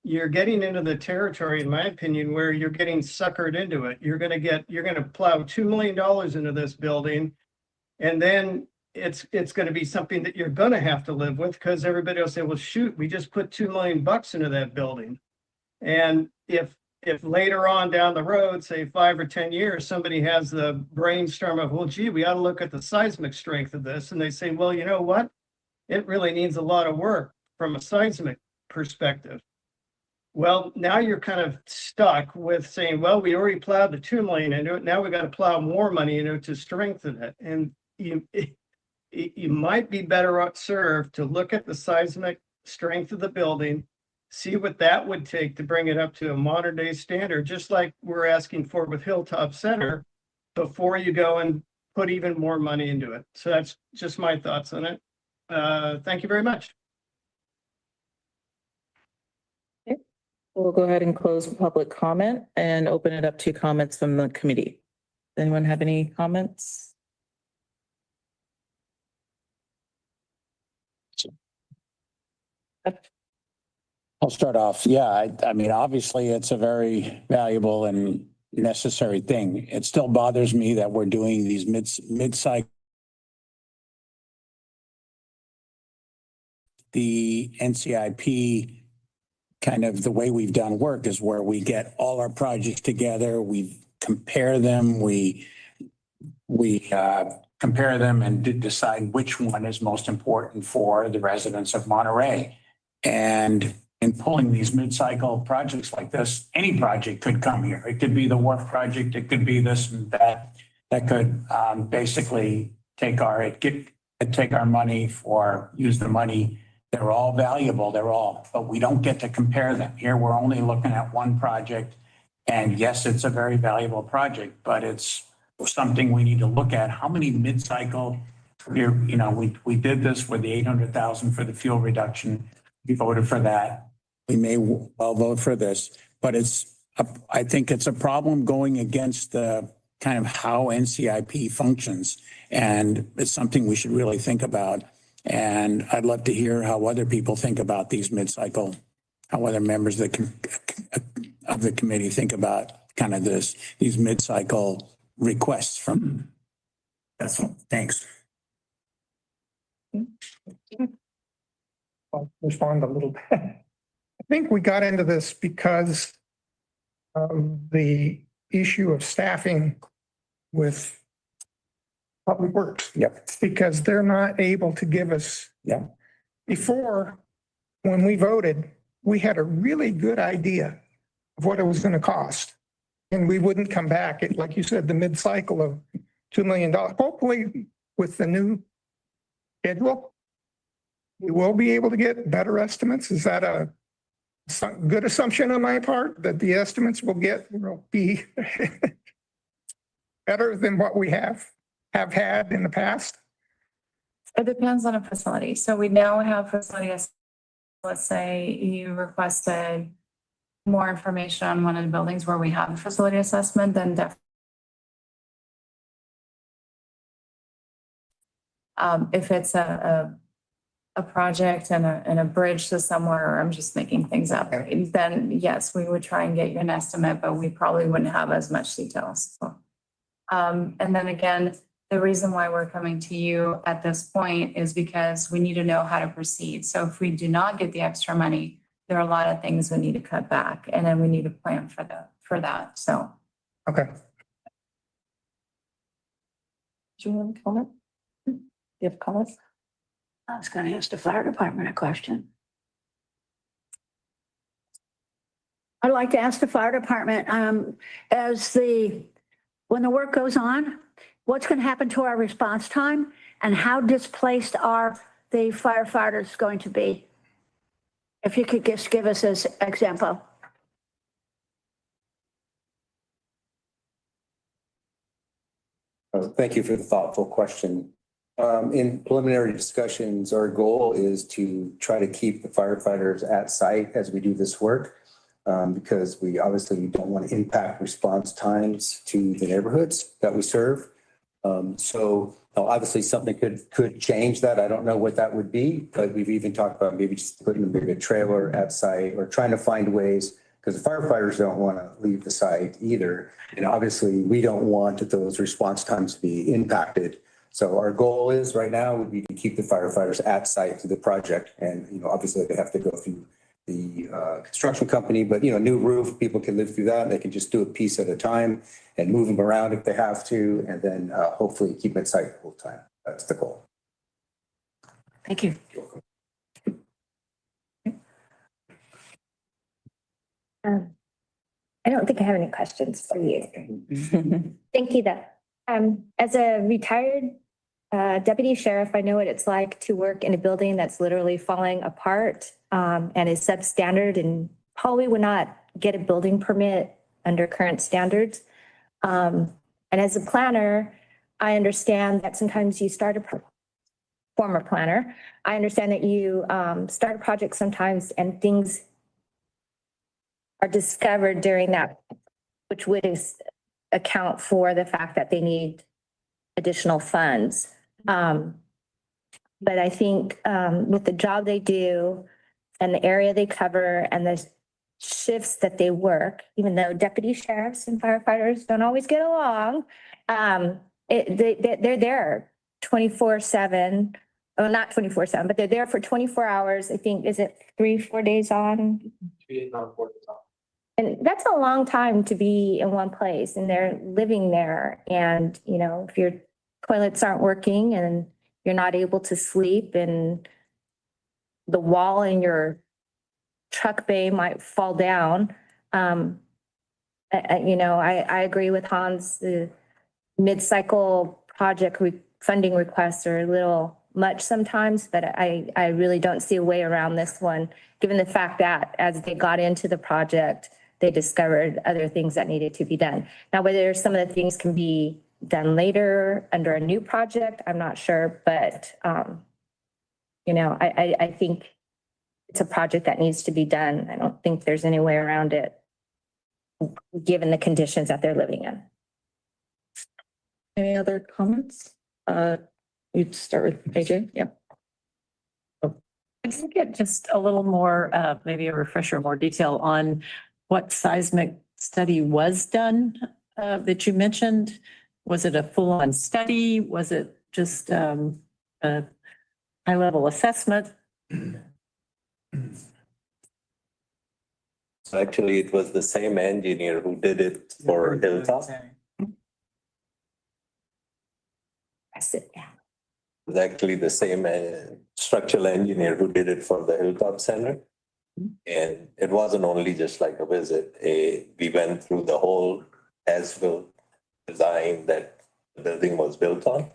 you're getting into the territory, in my opinion, where you're getting suckered into it. You're going to plow $2 million into this building, and then it's going to be something that you're going to have to live with, because everybody will say, well, shoot, we just put $2 million into that building. And if later on down the road, say 5 or 10 years, somebody has the brainstorm of, well, gee, we ought to look at the seismic strength of this. And they say, well, you know what? It really needs a lot of work from a seismic perspective. Well, now you're kind of stuck with saying, well, we already plowed the $2 million into it. Now we got to plow more money into it to strengthen it. And you might be better served to look at the seismic strength of the building, see what that would take to bring it up to a modern day standard, just like we're asking for with Hilltop Center, before you go and put even more money into it. So that's just my thoughts on it. Thank you very much. We'll go ahead and close public comment and open it up to comments from the committee. Does anyone have any comments? I'll start off. Yeah, I mean, obviously, it's a very valuable and necessary thing. It still bothers me that we're doing these mid-cycle the NCIP, kind of the way we've done work is where we get all our projects together, we compare them, we compare them and decide which one is most important for the residents of Monterey. And in pulling these mid-cycle projects like this, any project could come here. It could be the wharf project, it could be this and that. That could basically take our money use the money. They're all valuable, but we don't get to compare them. Here, we're only looking at one project. And yes, it's a very valuable project, but it's something we need to look at. How many mid-cycle, we did this with the 800,000 for the fuel reduction. We voted for that. We may well vote for this, but I think it's a problem going against the kind of how NCIP functions. And it's something we should really think about. And I'd love to hear how other people think about these mid-cycle, how other members of the committee think about kind of these mid-cycle requests from. That's all. Thanks. I'll respond a little bit. I think we got into this because of the issue of staffing with Public Works. Yep. Because they're not able to give us. Yeah. Before, when we voted, we had a really good idea of what it was going to cost. And we wouldn't come back at, like you said, the mid-cycle of $2 million. Hopefully, with the new schedule, we will be able to get better estimates. Is that a good assumption on my part, that the estimates will be better than what we have had in the past? It depends on a facility. So we now have facilities. Let's say you requested more information on one of the buildings where we have a facility assessment, then definitely. If it's a project and a bridge to somewhere, or I'm just making things up, then yes, we would try and get you an estimate, but we probably wouldn't have as much details. So, and then again, the reason why we're coming to you at this point is because we need to know how to proceed. So if we do not get the extra money, there are a lot of things we need to cut back, and then we need to plan for that. So. Okay. Do you want to comment? You have comments? I was going to ask the fire department a question. I'd like to ask the fire department, when the work goes on, what's going to happen to our response time, and how displaced are the firefighters going to be? If you could just give us an example. Thank you for the thoughtful question. In preliminary discussions, our goal is to try to keep the firefighters at site as we do this work, because we obviously don't want to impact response times to the neighborhoods that we serve. So obviously something could change that. I don't know what that would be, but we've even talked about maybe just putting a trailer at site or trying to find ways, because the firefighters don't want to leave the site either. And obviously we don't want those response times to be impacted. So our goal is right now would be to keep the firefighters at site through the project. And, obviously they have to go through the construction company, but, new roof, people can live through that. They can just do a piece at a time and move them around if they have to, and then hopefully keep it site the whole time. That's the goal. Thank you. I don't think I have any questions for you. Thank you, though. As a retired deputy sheriff, I know what it's like to work in a building that's literally falling apart and is substandard, and probably would not get a building permit under current standards. And as a planner, I understand that sometimes you start former planner. I understand that you start a project sometimes and things are discovered during that, which would account for the fact that they need additional funds. But I think with the job they do and the area they cover and the shifts that they work, even though deputy sheriffs and firefighters don't always get along, they're there 24/7 oh, not 24/7, but they're there for 24 hours. I think, is it 3-4 days on? 3 days on, 4 days off. And that's a long time to be in one place and they're living there. And, you know, if your toilets aren't working and you're not able to sleep and the wall in your truck bay might fall down. You know, I agree with Hans, the mid-cycle project funding requests are a little much sometimes, but I really don't see a way around this one, given the fact that as they got into the project, they discovered other things that needed to be done. Now, whether some of the things can be done later under a new project, I'm not sure, but, you know, I think it's a project that needs to be done. I don't think there's any way around it, given the conditions that they're living in. Any other comments? You'd start with AJ, yeah. I think get just a little more, maybe a refresher, more detail on what seismic study was done that you mentioned. Was it a full-on study? Was it just a high-level assessment? So actually, it was the same engineer who did it for Hilltop. That's it, yeah. It was actually the same structural engineer who did it for the Hilltop Center. And it wasn't only just like a visit. We went through the whole as-built design that the building was built on.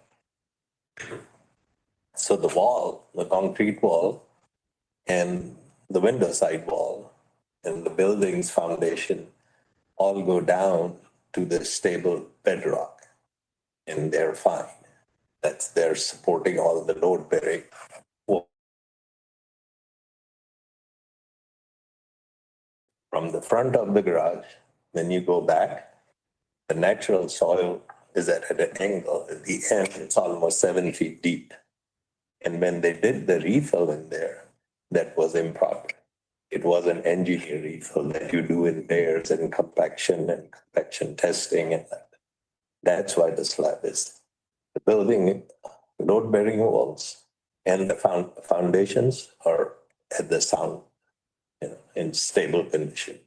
So the wall, the concrete wall, and the window side wall, and the building's foundation all go down to the stable bedrock, and they're fine. They're supporting all the load bearing. From the front of the garage, when you go back, the natural soil is at an angle. At the end, it's almost 7 feet deep. And when they did the refill in there, that was improper. It was an engineered refill that you do in layers and compaction testing. And that's why the slab is. The building, load bearing walls and the foundations are at the sound, in stable condition.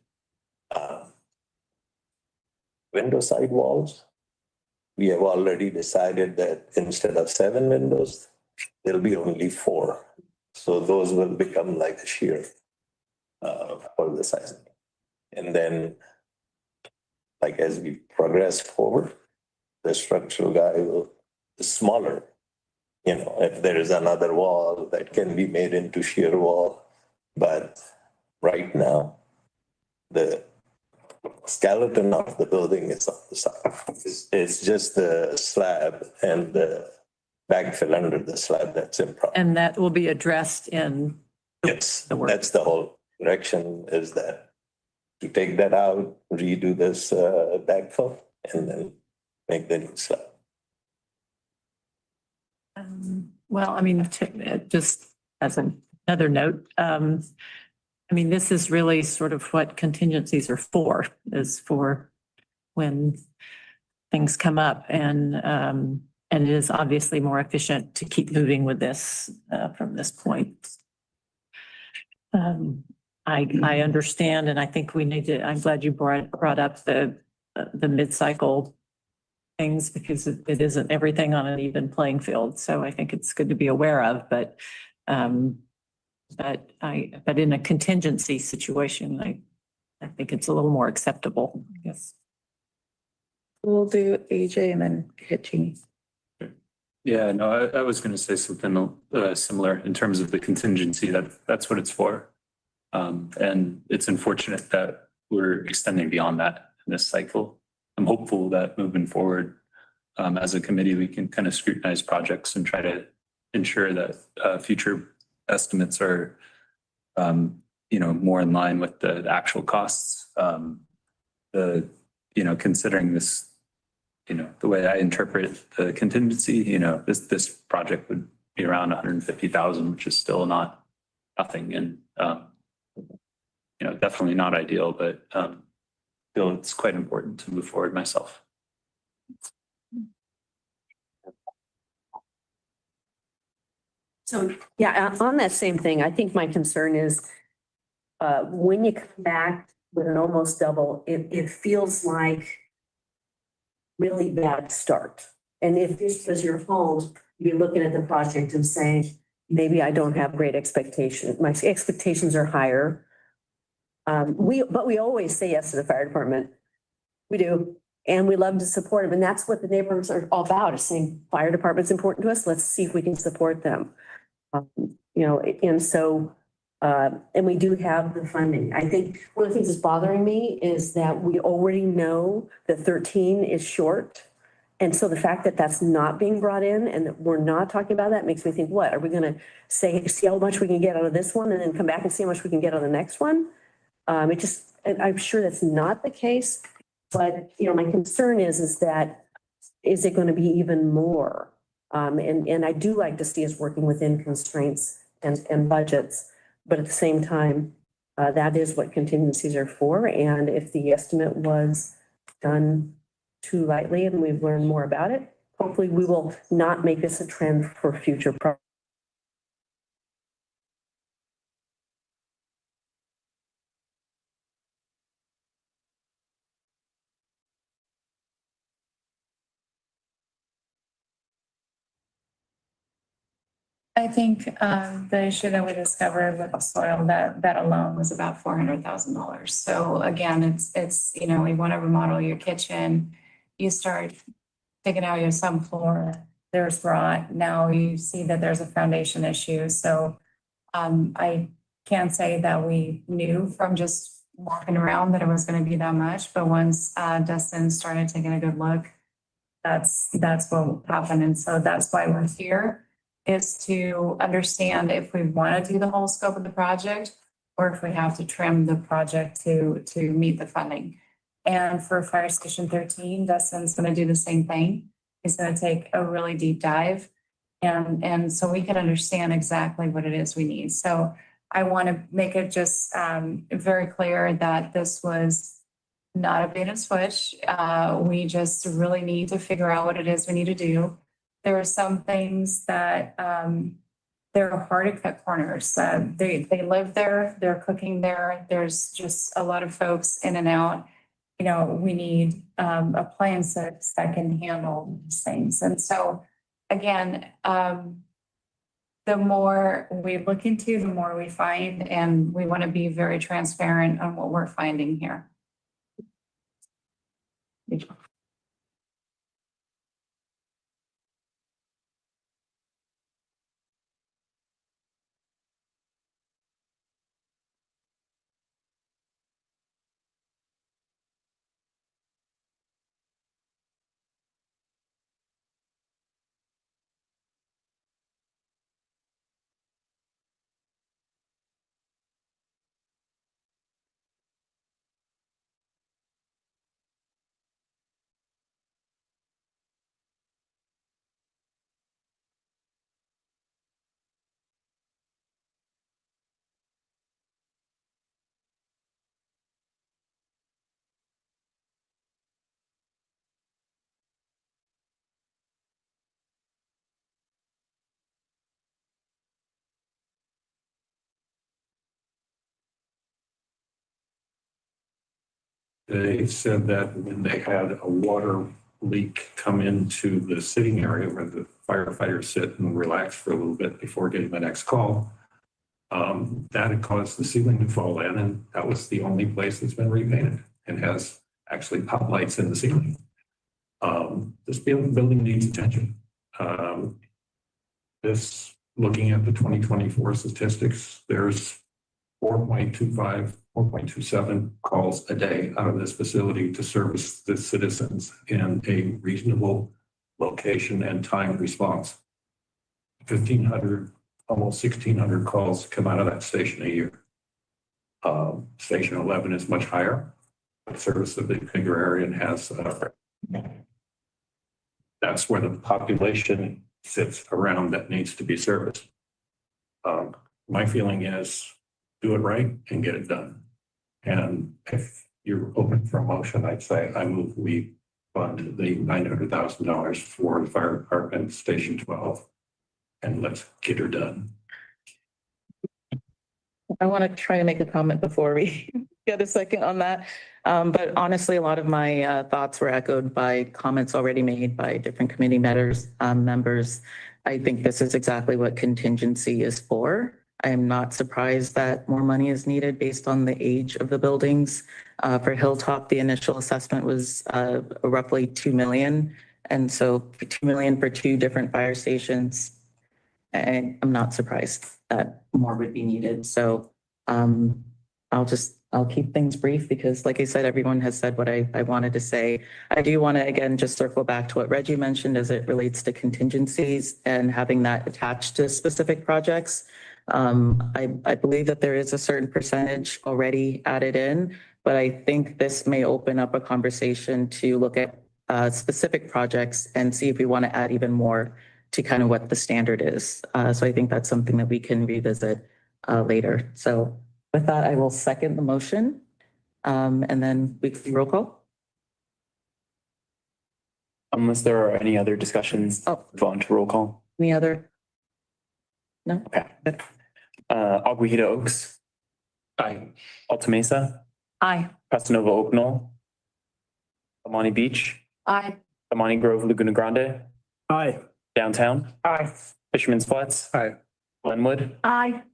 Window side walls, we have already decided that instead of 7 windows, there'll be only 4. So those will become like a shear for the sizing. And then, like as we progress forward, the structural guy will be smaller. If there is another wall that can be made into shear wall, but right now, the skeleton of the building is on the side. It's just the slab and the backfill under the slab that's improper. And that will be addressed in Yes, the work. that's the whole direction, is that to take that out, redo this backfill, and then make the new slab. Well, I mean, just as another note, I mean, this is really sort of what contingencies are for, is for when things come up, and it is obviously more efficient to keep moving with this from this point. I understand, and I think we need to, I'm glad you brought up the mid-cycle things, because it isn't everything on an even playing field. So I think it's good to be aware of, but in a contingency situation, I think it's a little more acceptable, I guess. We'll do AJ and then hit Jeannie. Yeah, no, I was going to say something similar in terms of the contingency. That's what it's for. And it's unfortunate that we're extending beyond that in this cycle. I'm hopeful that moving forward, as a committee, we can kind of scrutinize projects and try to ensure that future estimates are, more in line with the actual costs. Considering this, the way I interpret the contingency, this project would be around 150,000, which is still nothing, and definitely not ideal, but feel it's quite important to move forward myself. So, yeah, on that same thing, I think my concern is when you come back with an almost double, it feels like really bad start. And if this was your home, you're looking at the project and saying, maybe I don't have great expectations. My expectations are higher. But we always say yes to the fire department. We do. And we love to support them. And that's what the neighborhoods are all about, is saying fire department's important to us. Let's see if we can support them. And so, and we do have the funding. I think one of the things that's bothering me is that we already know that 13 is short. And so the fact that that's not being brought in and that we're not talking about that makes me think, what, are we going to say, see how much we can get out of this one and then come back and see how much we can get out of the next one? I'm sure that's not the case, but, my concern is that, is it going to be even more? And I do like to see us working within constraints and budgets, but at the same time, that is what contingencies are for. And if the estimate was done too lightly and we've learned more about it, hopefully we will not make this a trend for future projects. I think the issue that we discovered with the soil, that alone was about $400,000. So again, it's we want to remodel your kitchen. You start taking out your subfloor, there's rot. Now you see that there's a foundation issue. So I can't say that we knew from just walking around that it was going to be that much. But once Dustin started taking a good look, that's what happened. And so that's why we're here, is to understand if we want to do the whole scope of the project or if we have to trim the project to meet the funding. And for Fire Station 13, Dustin's going to do the same thing. He's going to take a really deep dive and so we can understand exactly what it is we need. So I want to make it just very clear that this was not a bait and switch. We just really need to figure out what it is we need to do. There are some things that they're hard to cut corners. They live there, they're cooking there. There's just a lot of folks in and out. We need appliances that can handle these things. And so again, the more we look into, the more we find, and we want to be very transparent on what we're finding here. They said that when they had a water leak come into the sitting area where the firefighters sit and relax for a little bit before getting the next call, that had caused the ceiling to fall in, and that was the only place that's been repainted and has actually pop lights in the ceiling. This building needs attention. Looking at the 2024 statistics, there's 4.27 calls a day out of this facility to service the citizens in a reasonable location and time response. 1,500, almost 1,600 calls come out of that station a year. Station 11 is much higher. Service of the bigger area and has, that's where the population sits around that needs to be serviced. My feeling is do it right and get it done. And if you're open for a motion, I'd say I move we fund the $900,000 for the fire department, Station 12, and let's get her done. I want to try to make a comment before we get a second on that. But honestly, a lot of my thoughts were echoed by comments already made by different committee members. I think this is exactly what contingency is for. I am not surprised that more money is needed based on the age of the buildings. For Hilltop, the initial assessment was roughly 2 million. And so 2 million for 2 different fire stations. And I'm not surprised that more would be needed. So I'll keep things brief because like I said, everyone has said what I wanted to say. I do want to, again, just circle back to what Reggie mentioned as it relates to contingencies and having that attached to specific projects. I believe that there is a certain percentage already added in, but I think this may open up a conversation to look at specific projects and see if we want to add even more to kind of what the standard is. So I think that's something that we can revisit later. So with that, I will second the motion. And then we can roll call. Unless there are any other discussions, move on to roll call. Any other? No? Okay. Agua Hida Oaks. Aye. Alta Mesa. Aye. Casanova Oak Knoll. Amani Beach. Aye. Amani Grove Laguna Grande. Aye. Downtown. Aye. Fisherman's Flats. Aye. Glenwood. Aye.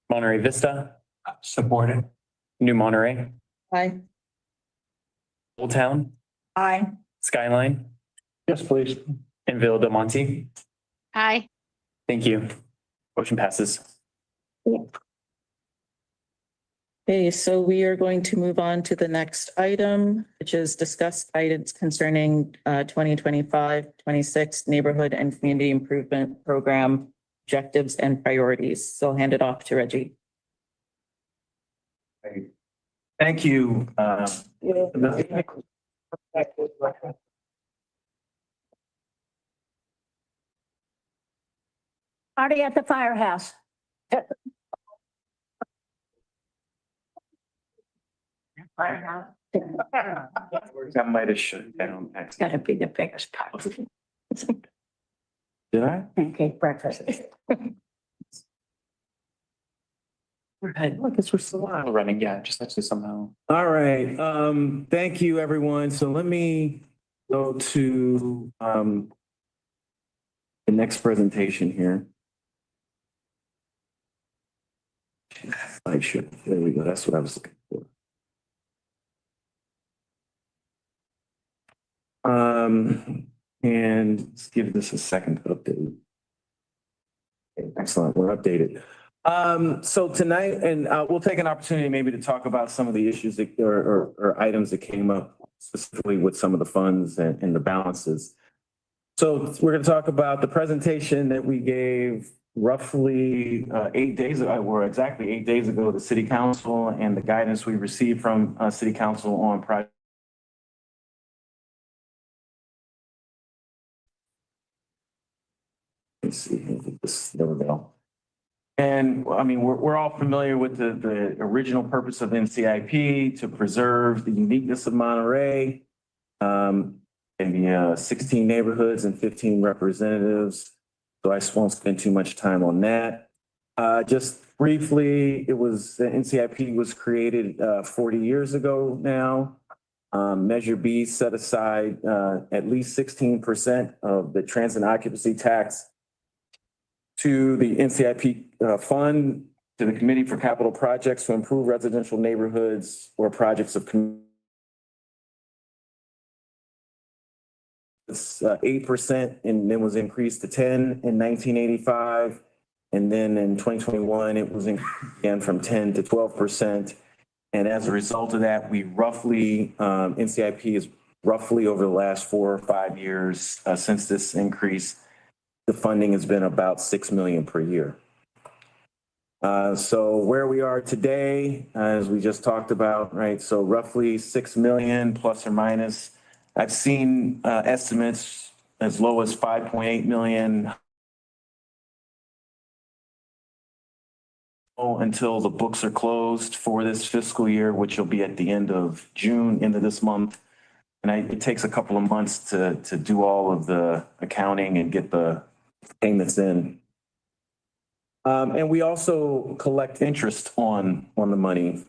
Monterey Vista. Supported. New Monterey. Aye. Old Town. Aye. Skyline. Yes, please. And Villa Del Monte. Hi. Thank you. Motion passes. Okay, so we are going to move on to the next item, which is discuss items concerning 2025-26 Neighborhood and Community Improvement Program objectives and priorities. So I'll hand it off to Reggie. Thank you. Party at the firehouse. Firehouse. I might have shut down. It's gotta be the biggest part. Did I? Pancake breakfast. Look, we're still running. Yeah, just actually somehow. All right, thank you, everyone. So let me go to the next presentation here. I should, there we go. That's what I was looking for. And let's give this a second to update. Okay, excellent, we're updated. So tonight, and we'll take an opportunity maybe to talk about some of the issues that or items that came up specifically with some of the funds and the balances. So we're going to talk about the presentation that we gave roughly 8 days ago, or exactly 8 days ago, to City Council and the guidance we received from City Council on project. Let's see, there we go. And I mean, we're all familiar with the original purpose of NCIP to preserve the uniqueness of Monterey. And the 16 neighborhoods and 15 representatives. So I just won't spend too much time on that. Just briefly, the NCIP was created 40 years ago now. Measure B set aside at least 16% of the transit occupancy tax to the NCIP fund, to the Committee for Capital Projects to improve residential neighborhoods or projects of 8% and then was increased to 10 in 1985. And then in 2021, it was again from 10 to 12%. And as a result of that, we roughly, NCIP is roughly over the last 4 or 5 years since this increase, the funding has been about $6 million per year. So where we are today, as we just talked about, right? So roughly 6 million plus or minus. I've seen estimates as low as 5.8 million until the books are closed for this fiscal year, which will be at the end of June, end of this month. And it takes a couple of months to do all of the accounting and get the payments in. And we also collect interest on the money,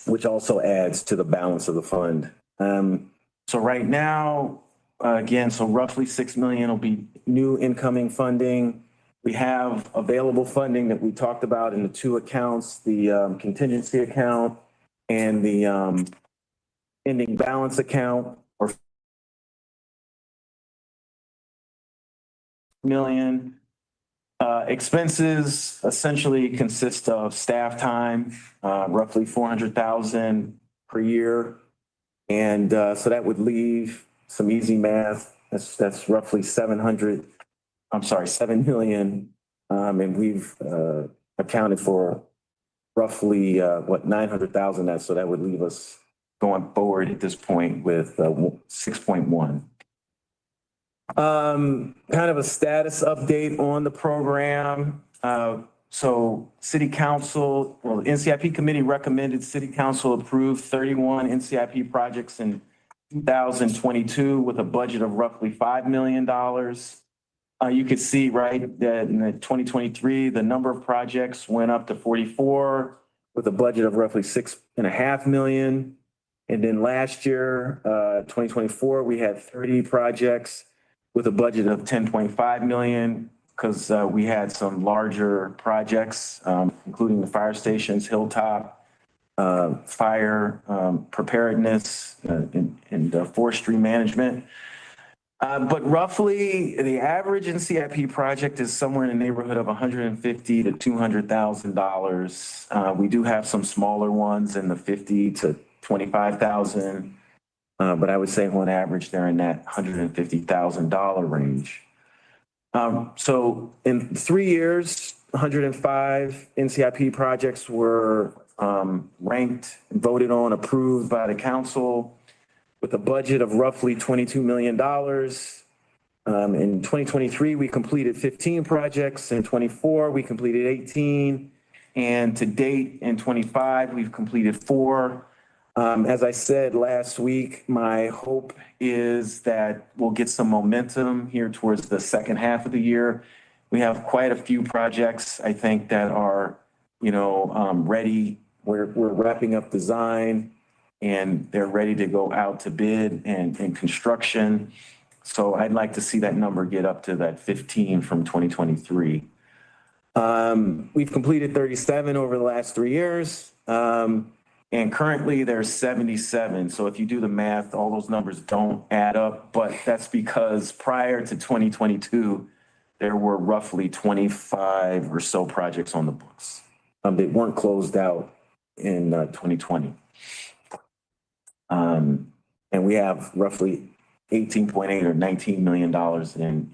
which also adds to the balance of the fund. So right now, again, so roughly 6 million will be new incoming funding. We have available funding that we talked about in the two accounts, the contingency account and the ending balance account, or million. Expenses essentially consist of staff time, roughly 400,000 per year. And so that would leave some easy math. That's roughly 7 million. And we've accounted for roughly 900,000. So that would leave us going forward at this point with 6.1. Kind of a status update on the program. So City Council, well, the NCIP committee recommended City Council approve 31 NCIP projects in 2022 with a budget of roughly $5 million. You could see, right, that in the 2023, the number of projects went up to 44 with a budget of roughly $6.5 million. And then last year, 2024, we had 30 projects with a budget of 10.5 million, because we had some larger projects, including the fire stations, Hilltop, fire preparedness, and forestry management. But roughly, the average NCIP project is somewhere in the neighborhood of $150,000 to $200,000. We do have some smaller ones in the $50,000 to $25,000. But I would say on average, they're in that $150,000 range. So in 3 years, 105 NCIP projects were ranked, voted on, approved by the council with a budget of roughly $22 million. In 2023, we completed 15 projects. In 24, we completed 18. And to date, in 25, we've completed 4. As I said last week, my hope is that we'll get some momentum here towards the second half of the year. We have quite a few projects, I think, that are, ready. We're wrapping up design and they're ready to go out to bid and construction. So I'd like to see that number get up to that 15 from 2023. We've completed 37 over the last 3 years. And currently there's 77. So if you do the math, all those numbers don't add up, but that's because prior to 2022, there were roughly 25 or so projects on the books. They weren't closed out in 2020. And we have roughly 18.8 or $19 million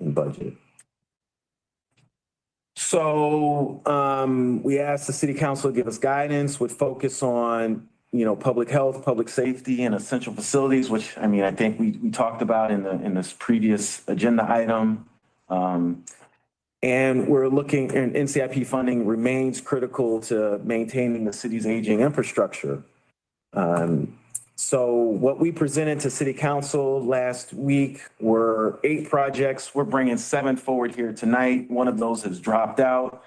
in budget. So we asked the city council to give us guidance with focus on, public health, public safety, and essential facilities, which I think we talked about in this previous agenda item. And we're looking, and NCIP funding remains critical to maintaining the city's aging infrastructure. So what we presented to city council last week were 8 projects. We're bringing 7 forward here tonight. One of those has dropped out.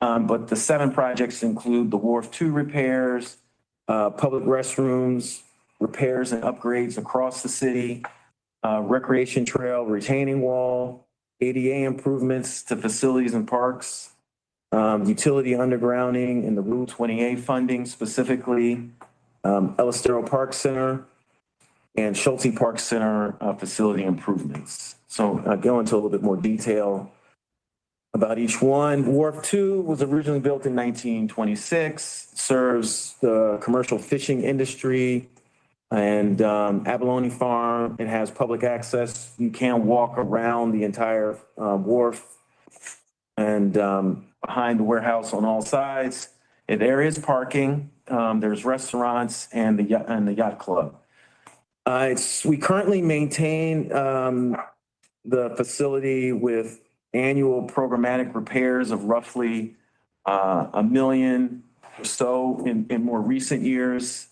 But the 7 projects include the Wharf 2 repairs, public restrooms, repairs and upgrades across the city, recreation trail, retaining wall, ADA improvements to facilities and parks, utility undergrounding and the Rule 28 funding specifically, Elistero Park Center, and Schulte Park Center facility improvements. So I'll go into a little bit more detail about each one. Wharf 2 was originally built in 1926, serves the commercial fishing industry and abalone farm. It has public access. You can walk around the entire wharf and behind the warehouse on all sides. There is parking. There's restaurants and the yacht club. We currently maintain the facility with annual programmatic repairs of roughly $1 million or so in more recent years.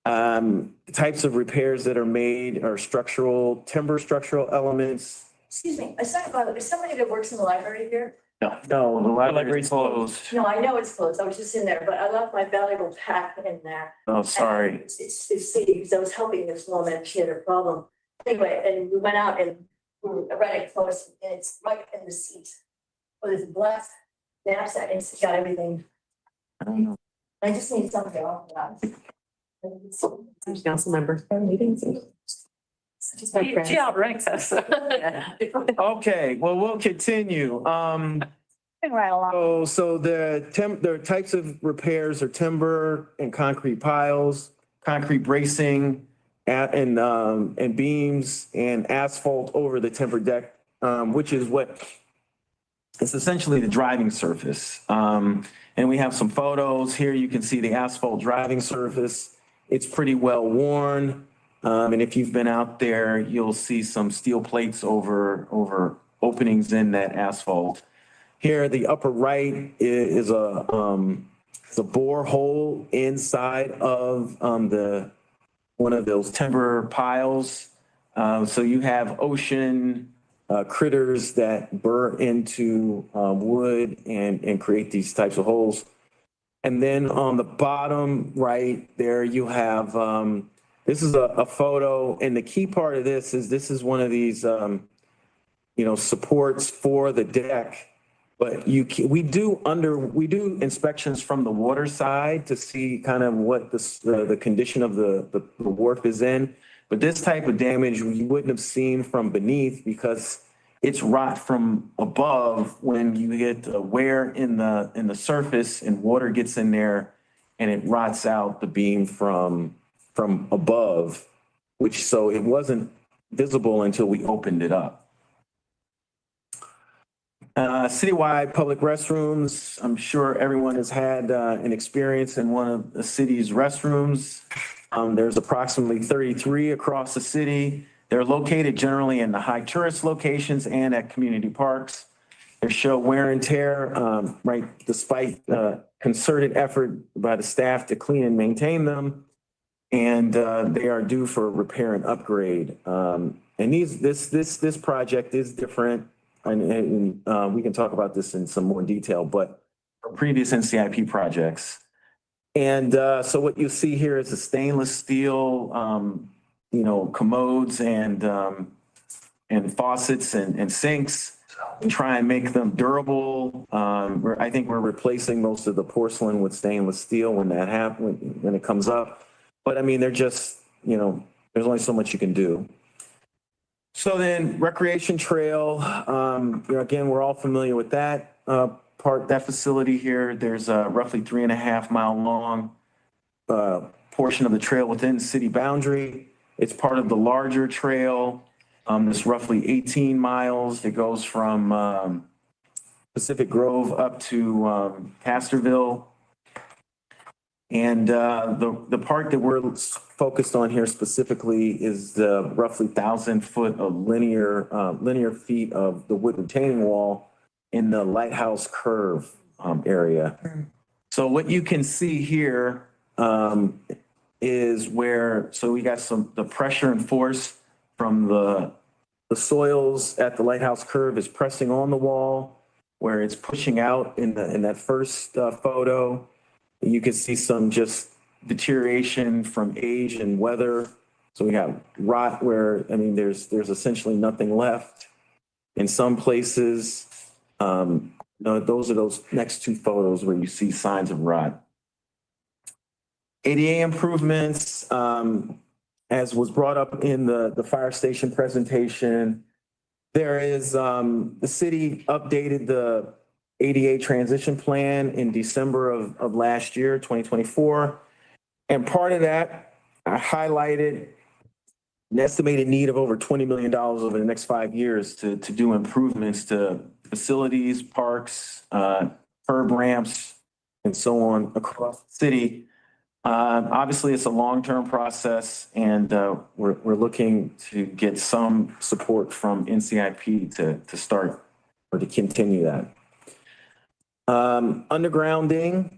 The types of repairs that are made are timber structural elements. Excuse me, is somebody that works in the library here? No, the library's closed. No, I know it's closed. I was just in there, but I left my valuable pack in there. Oh, sorry. It's see, because I was helping this woman, she had a problem. Anyway, and we went out and we were right close, and it's right in the seat. Well, there's a black knapsack, and it's got everything. I don't know. I just need something off that. There's council member. Just my friend. She outranks us. Okay, well, we'll continue. Right along. So the types of repairs are timber and concrete piles, concrete bracing, and beams and asphalt over the timber deck, which is what it's essentially the driving surface. And we have some photos here. You can see the asphalt driving surface. It's pretty well worn. And if you've been out there, you'll see some steel plates over openings in that asphalt. Here, the upper right is a borehole inside of one of those timber piles. So you have ocean critters that burr into wood and create these types of holes. And then on the bottom right there, you have this is a photo, and the key part of this is one of these supports for the deck. But we do inspections from the water side to see kind of what the condition of the wharf is in. But this type of damage you wouldn't have seen from beneath because it's rot from above when you get wear in the surface and water gets in there and it rots out the beam from above, so it wasn't visible until we opened it up. Citywide public restrooms. I'm sure everyone has had an experience in one of the city's restrooms. There's approximately 33 across the city. They're located generally in the high tourist locations and at community parks. They show wear and tear, right, despite concerted effort by the staff to clean and maintain them. And they are due for repair and upgrade. And this project is different. And we can talk about this in some more detail, but for previous NCIP projects. And so what you see here is a stainless steel, commodes and faucets and sinks. We try and make them durable. I think we're replacing most of the porcelain with stainless steel when that happens, when it comes up. But I mean, they're just, there's only so much you can do. So then recreation trail, again, we're all familiar with that that facility here. There's a roughly 3.5 mile long portion of the trail within city boundary. It's part of the larger trail. It's roughly 18 miles. It goes from Pacific Grove up to Casterville. And the part that we're focused on here specifically is the roughly 1,000 foot of linear feet of the wood retaining wall in the Lighthouse Curve area. So what you can see here is so we got the pressure and force from the soils at the Lighthouse Curve is pressing on the wall where it's pushing out in that first photo. You can see some just deterioration from age and weather. So we have rot where, there's essentially nothing left. In some places, those are those next two photos where you see signs of rot. ADA improvements, as was brought up in the fire station presentation, there is, the city updated the ADA transition plan in December of last year, 2024. And part of that, I highlighted an estimated need of over $20 million over the next 5 years to do improvements to facilities, parks, curb ramps, and so on across the city. Obviously, it's a long-term process, and we're looking to get some support from NCIP to start or to continue that. Undergrounding,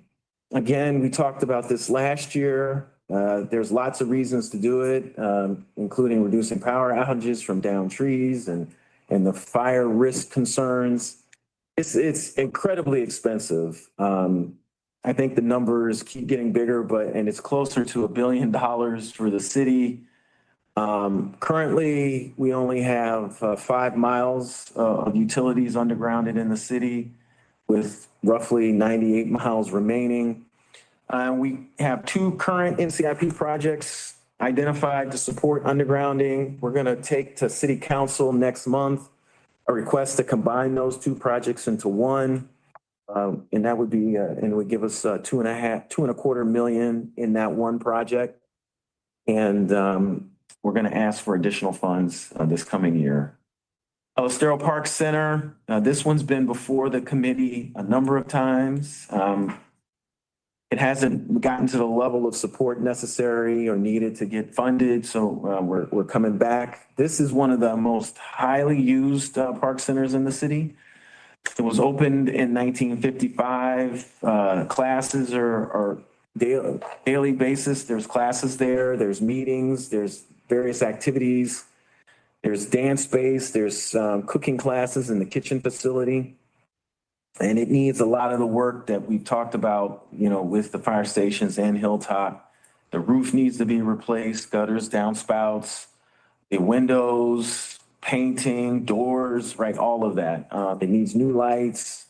again, we talked about this last year. There's lots of reasons to do it, including reducing power outages from downed trees and the fire risk concerns. It's incredibly expensive. I think the numbers keep getting bigger, and it's closer to $1 billion for the city. Currently, we only have 5 miles of utilities undergrounded in the city with roughly 98 miles remaining. We have 2 current NCIP projects identified to support undergrounding. We're gonna take to city council next month a request to combine those 2 projects into one. And that would be, and it would give us $2.25 million in that one project. And we're gonna ask for additional funds this coming year. Estero Park Center, this one's been before the committee a number of times. It hasn't gotten to the level of support necessary or needed to get funded, so we're coming back. This is one of the most highly used park centers in the city. It was opened in 1955. Classes are daily basis. There's classes there, there's meetings, there's various activities. There's dance space, there's cooking classes in the kitchen facility. And it needs a lot of the work that we've talked about, with the fire stations and Hilltop. The roof needs to be replaced, gutters, downspouts, the windows, painting, doors, right, all of that. It needs new lights.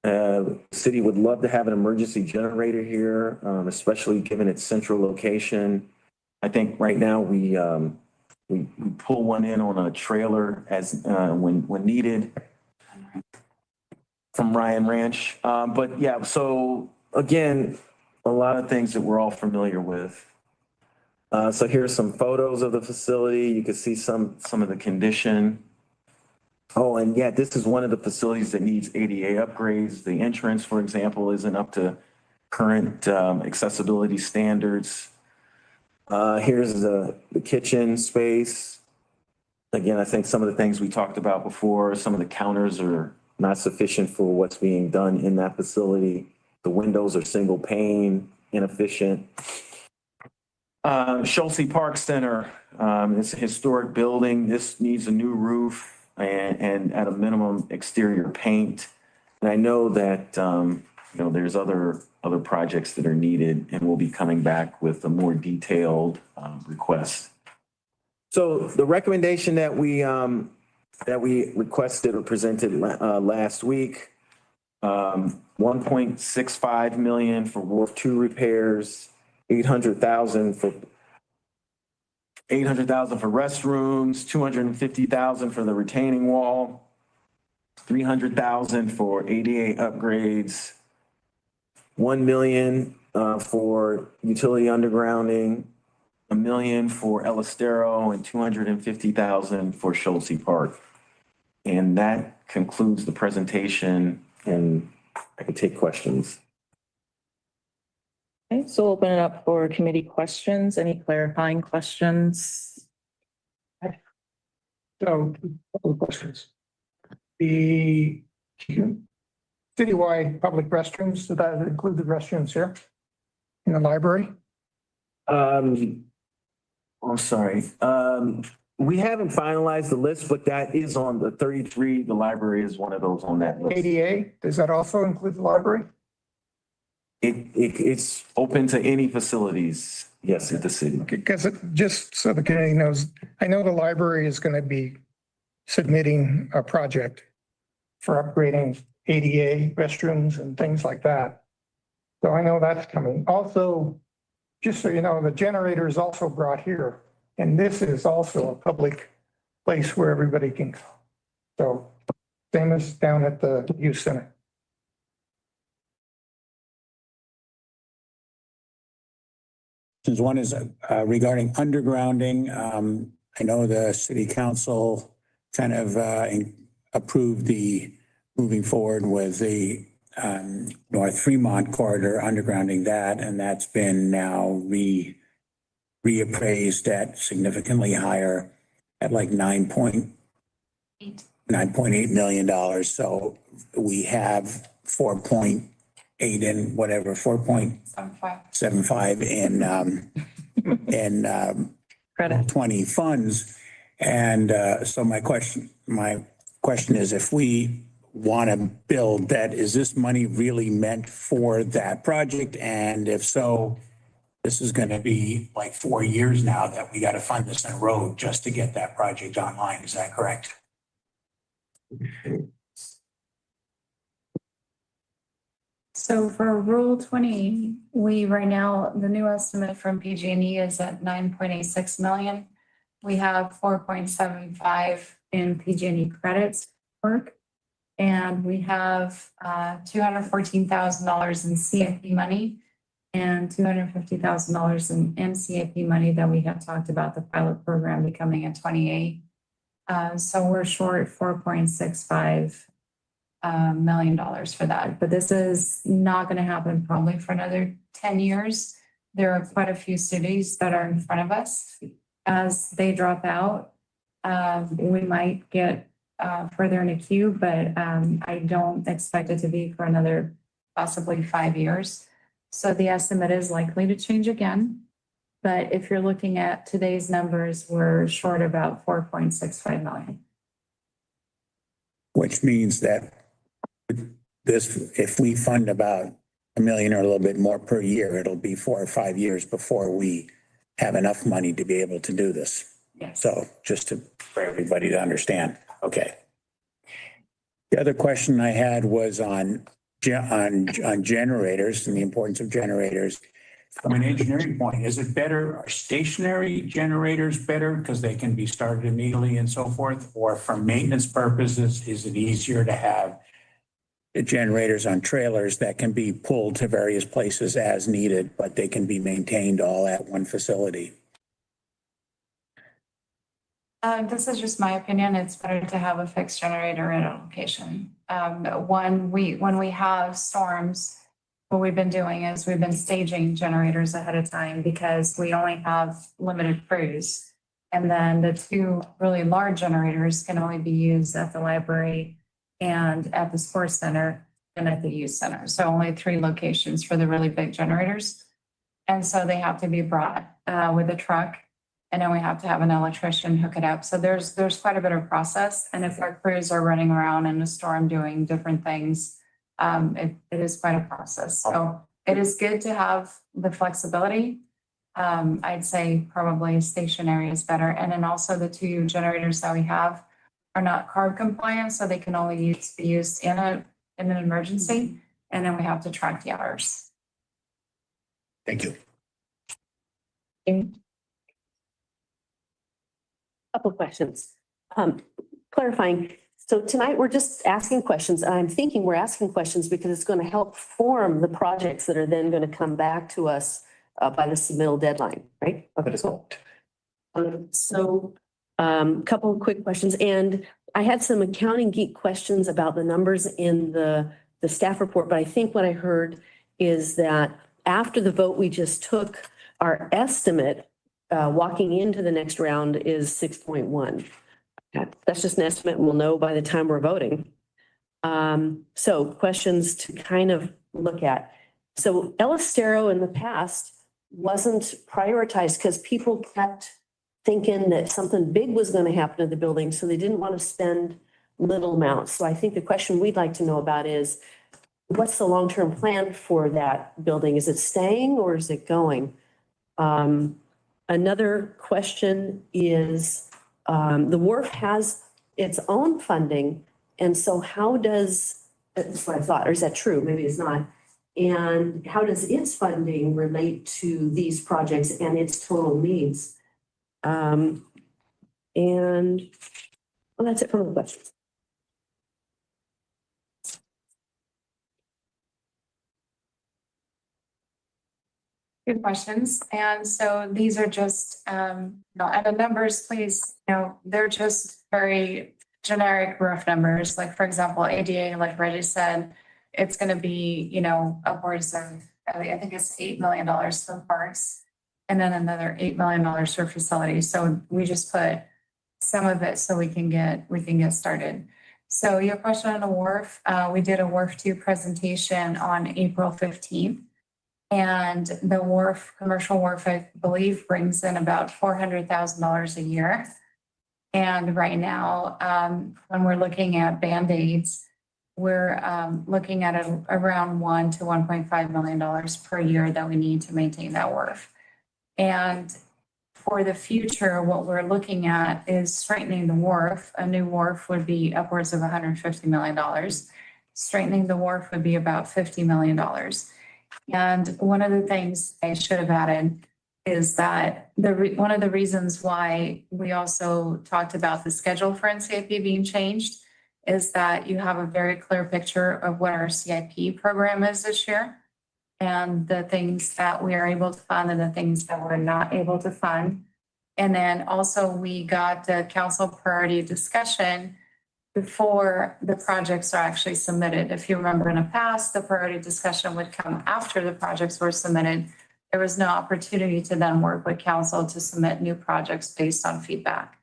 The city would love to have an emergency generator here, especially given its central location. I think right now we pull one in on a trailer as when needed from Ryan Ranch. But yeah, so again, a lot of things that we're all familiar with. So here's some photos of the facility. You can see some of the condition. Oh, and yeah, this is one of the facilities that needs ADA upgrades. The entrance, for example, isn't up to current accessibility standards. Here's the kitchen space. Again, I think some of the things we talked about before, some of the counters are not sufficient for what's being done in that facility. The windows are single pane, inefficient. Schulte Park Center, it's a historic building. This needs a new roof and at a minimum exterior paint. And I know that, there's other projects that are needed, and we'll be coming back with a more detailed request. So the recommendation that we requested or presented last week, 1.65 million for Wharf 2 repairs, 800,000 for restrooms, 250,000 for the retaining wall, 300,000 for ADA upgrades, 1 million for utility undergrounding, $1 million for El Estero, and 250,000 for Schulte Park. And that concludes the presentation, and I can take questions. Okay, so we'll open it up for committee questions. Any clarifying questions? So, a couple of questions. The citywide public restrooms, does that include the restrooms here in the library? I'm sorry. We haven't finalized the list, but that is on the 33. The library is one of those on that list. ADA, does that also include the library? It's open to any facilities, yes, at the city. Because just so the community knows, I know the library is going to be submitting a project for upgrading ADA restrooms and things like that. So I know that's coming. Also, just so you know, the generator is also brought here, and this is also a public place where everybody can go. So same as down at the youth center. One is regarding undergrounding. I know the city council kind of approved the moving forward with the North Fremont corridor, undergrounding that, and that's been now reappraised at significantly higher at like $9.8 million. So we have 4.8 in whatever, 4.75 in Credit. 20 funds. And so my question is, if we want to build, that is this money really meant for that project? And if so, this is going to be like 4 years now that we got to fund this in a row just to get that project online. Is that correct? So for Rule 20, we right now, the new estimate from PG&E is at 9.86 million. We have 4.75 in PG&E credits work. And we have $214,000 in CIP money and $250,000 in MCIP money that we have talked about the pilot program becoming in 28. So we're short $4.65 million for that. But this is not going to happen probably for another 10 years. There are quite a few cities that are in front of us. As they drop out, we might get further in the queue, but I don't expect it to be for another possibly 5 years. So the estimate is likely to change again. But if you're looking at today's numbers, we're short about 4.65 million. Which means that this, if we fund about $1 million or a little bit more per year, it'll be 4 or 5 years before we have enough money to be able to do this. Yes. So just for everybody to understand. Okay. The other question I had was on generators and the importance of generators. From an engineering point, is it better, are stationary generators better because they can be started immediately and so forth? Or for maintenance purposes, is it easier to have the generators on trailers that can be pulled to various places as needed, but they can be maintained all at one facility? This is just my opinion. It's better to have a fixed generator at a location. When we have storms, what we've been doing is we've been staging generators ahead of time because we only have limited crews. And then the two really large generators can only be used at the library and at the sports center and at the youth center. So only 3 locations for the really big generators. And so they have to be brought with a truck. And then we have to have an electrician hook it up. So there's quite a bit of process. And if our crews are running around in a storm doing different things, it is quite a process. So it is good to have the flexibility. I'd say probably stationary is better. And then also the 2 generators that we have are not CARB compliant, so they can only be used in an emergency. And then we have to track the hours. Thank you. Couple of questions. Clarifying. So tonight we're just asking questions. I'm thinking we're asking questions because it's going to help form the projects that are then going to come back to us by the submittal deadline, right? Okay, so couple of quick questions. And I had some accounting geek questions about the numbers in the staff report, but I think what I heard is that after the vote we just took, our estimate walking into the next round is 6.1. That's just an estimate. We'll know by the time we're voting. So questions to kind of look at. So El Estero in the past wasn't prioritized because people kept thinking that something big was going to happen to the building. So they didn't want to spend little amounts. So I think the question we'd like to know about is, what's the long-term plan for that building? Is it staying or is it going? Another question is, the wharf has its own funding. And so how does, that's what I thought, or is that true? Maybe it's not. And how does its funding relate to these projects and its total needs? And well, that's it for the questions. Good questions. And so these are just, and the numbers, please, they're just very generic roof numbers. Like, for example, ADA, like Reggie said, it's going to be, upwards of, I think it's $8 million for parks and then another $8 million for facilities. So we just put some of it so we can get started. So your question on the wharf, we did a Wharf 2 presentation on April 15th. And the wharf, commercial wharf, I believe, brings in about $400,000 a year. And right now, when we're looking at Band-Aids, we're looking at around $1 to $1.5 million per year that we need to maintain that wharf. And for the future, what we're looking at is strengthening the wharf. A new wharf would be upwards of $150 million. Straightening the wharf would be about $50 million. And one of the things I should have added is that one of the reasons why we also talked about the schedule for NCIP being changed is that you have a very clear picture of what our CIP program is this year and the things that we are able to fund and the things that we're not able to fund. And then also we got the council priority discussion before the projects are actually submitted. If you remember in the past, the priority discussion would come after the projects were submitted. There was no opportunity to then work with council to submit new projects based on feedback.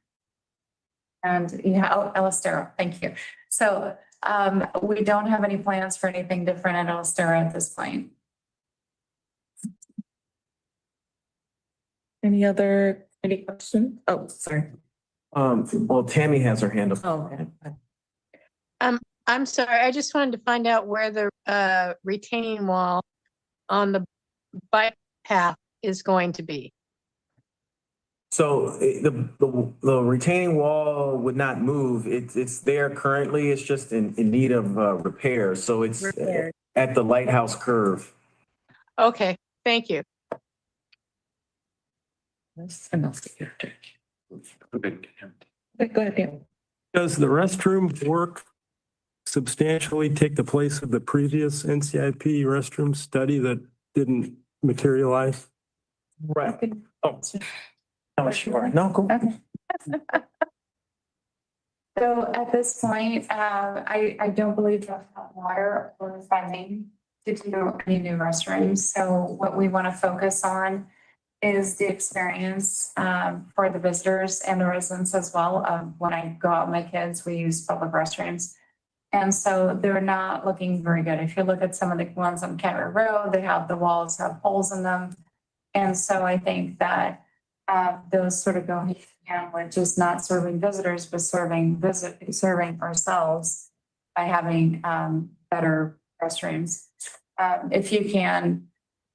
And Elistero, thank you. So we don't have any plans for anything different at Elistero at this point. Any questions? Oh, sorry. Well, Tammy has her hand up. Oh, okay. I'm sorry, I just wanted to find out where the retaining wall on the bike path is going to be. So the retaining wall would not move. It's there currently. It's just in need of repair. So it's at the lighthouse curve. Okay, thank you. Go ahead, Dan. Does the restroom work substantially take the place of the previous NCIP restroom study that didn't materialize? Right. Oh, no, sure. No, go. Okay. So at this point, I don't believe we have water or funding to do any new restrooms. So what we want to focus on is the experience for the visitors and the residents as well. When I go out with my kids, we use public restrooms. And so they're not looking very good. If you look at some of the ones on Canada Road, they have the walls have holes in them. And so I think that those sort of go hand in hand with just not serving visitors, but serving ourselves by having better restrooms. If you can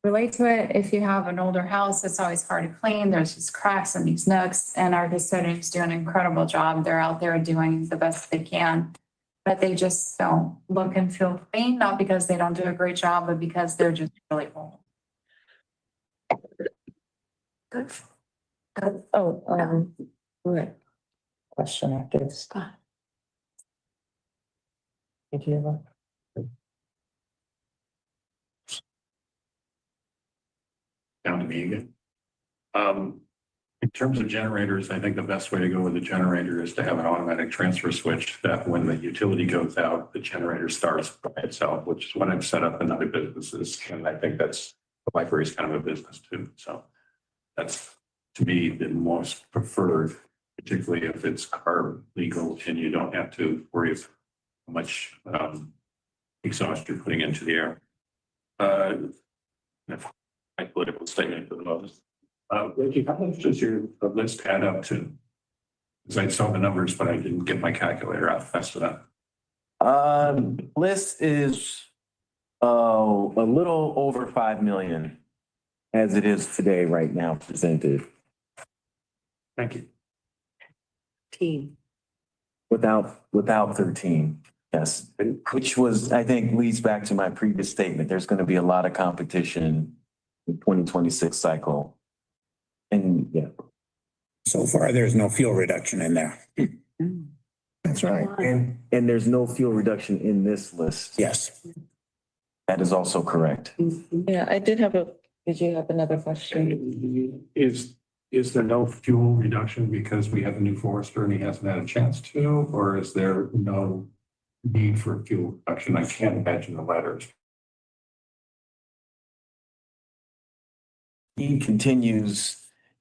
relate to it, if you have an older house, it's always hard to clean. There's just cracks and these nooks, and our custodians do an incredible job. They're out there doing the best they can, but they just don't look and feel clean, not because they don't do a great job, but because they're just really old. Good. Oh, good. Question after this. Did you have Down to me again. In terms of generators, I think the best way to go with the generator is to have an automatic transfer switch that when the utility goes out, the generator starts by itself, which is what I've set up in other businesses. And I think that's, the library is kind of a business too. So that's, to me, the most preferred, particularly if it's CARB legal and you don't have to worry of how much exhaust you're putting into the air. My political statement for the most. Reggie, how much does your list add up to? Because I saw the numbers, but I didn't get my calculator out fast enough. List is a little over 5 million as it is today, right now presented. Thank you. Team. Without 13, yes. Which was, I think, leads back to my previous statement. There's going to be a lot of competition in 2026 cycle. And yeah. So far, there's no fuel reduction in there. That's right. And there's no fuel reduction in this list. Yes. That is also correct. Yeah, I did you have another question? Is there no fuel reduction because we have a new forester and he hasn't had a chance to, or is there no need for fuel reduction? I can't imagine the latter. He continues.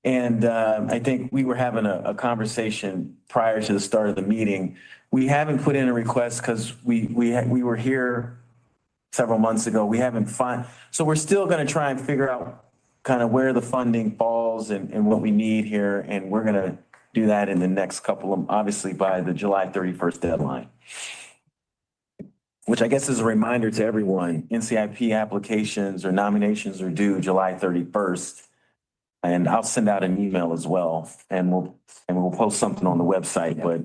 And I think we were having a conversation prior to the start of the meeting. We haven't put in a request because we were here several months ago. We haven't so we're still going to try and figure out kind of where the funding falls and what we need here. And we're going to do that in the next couple of, obviously by the July 31st deadline. which I guess is a reminder to everyone, NCIP applications or nominations are due July 31st. And I'll send out an email as well, and we'll post something on the website, but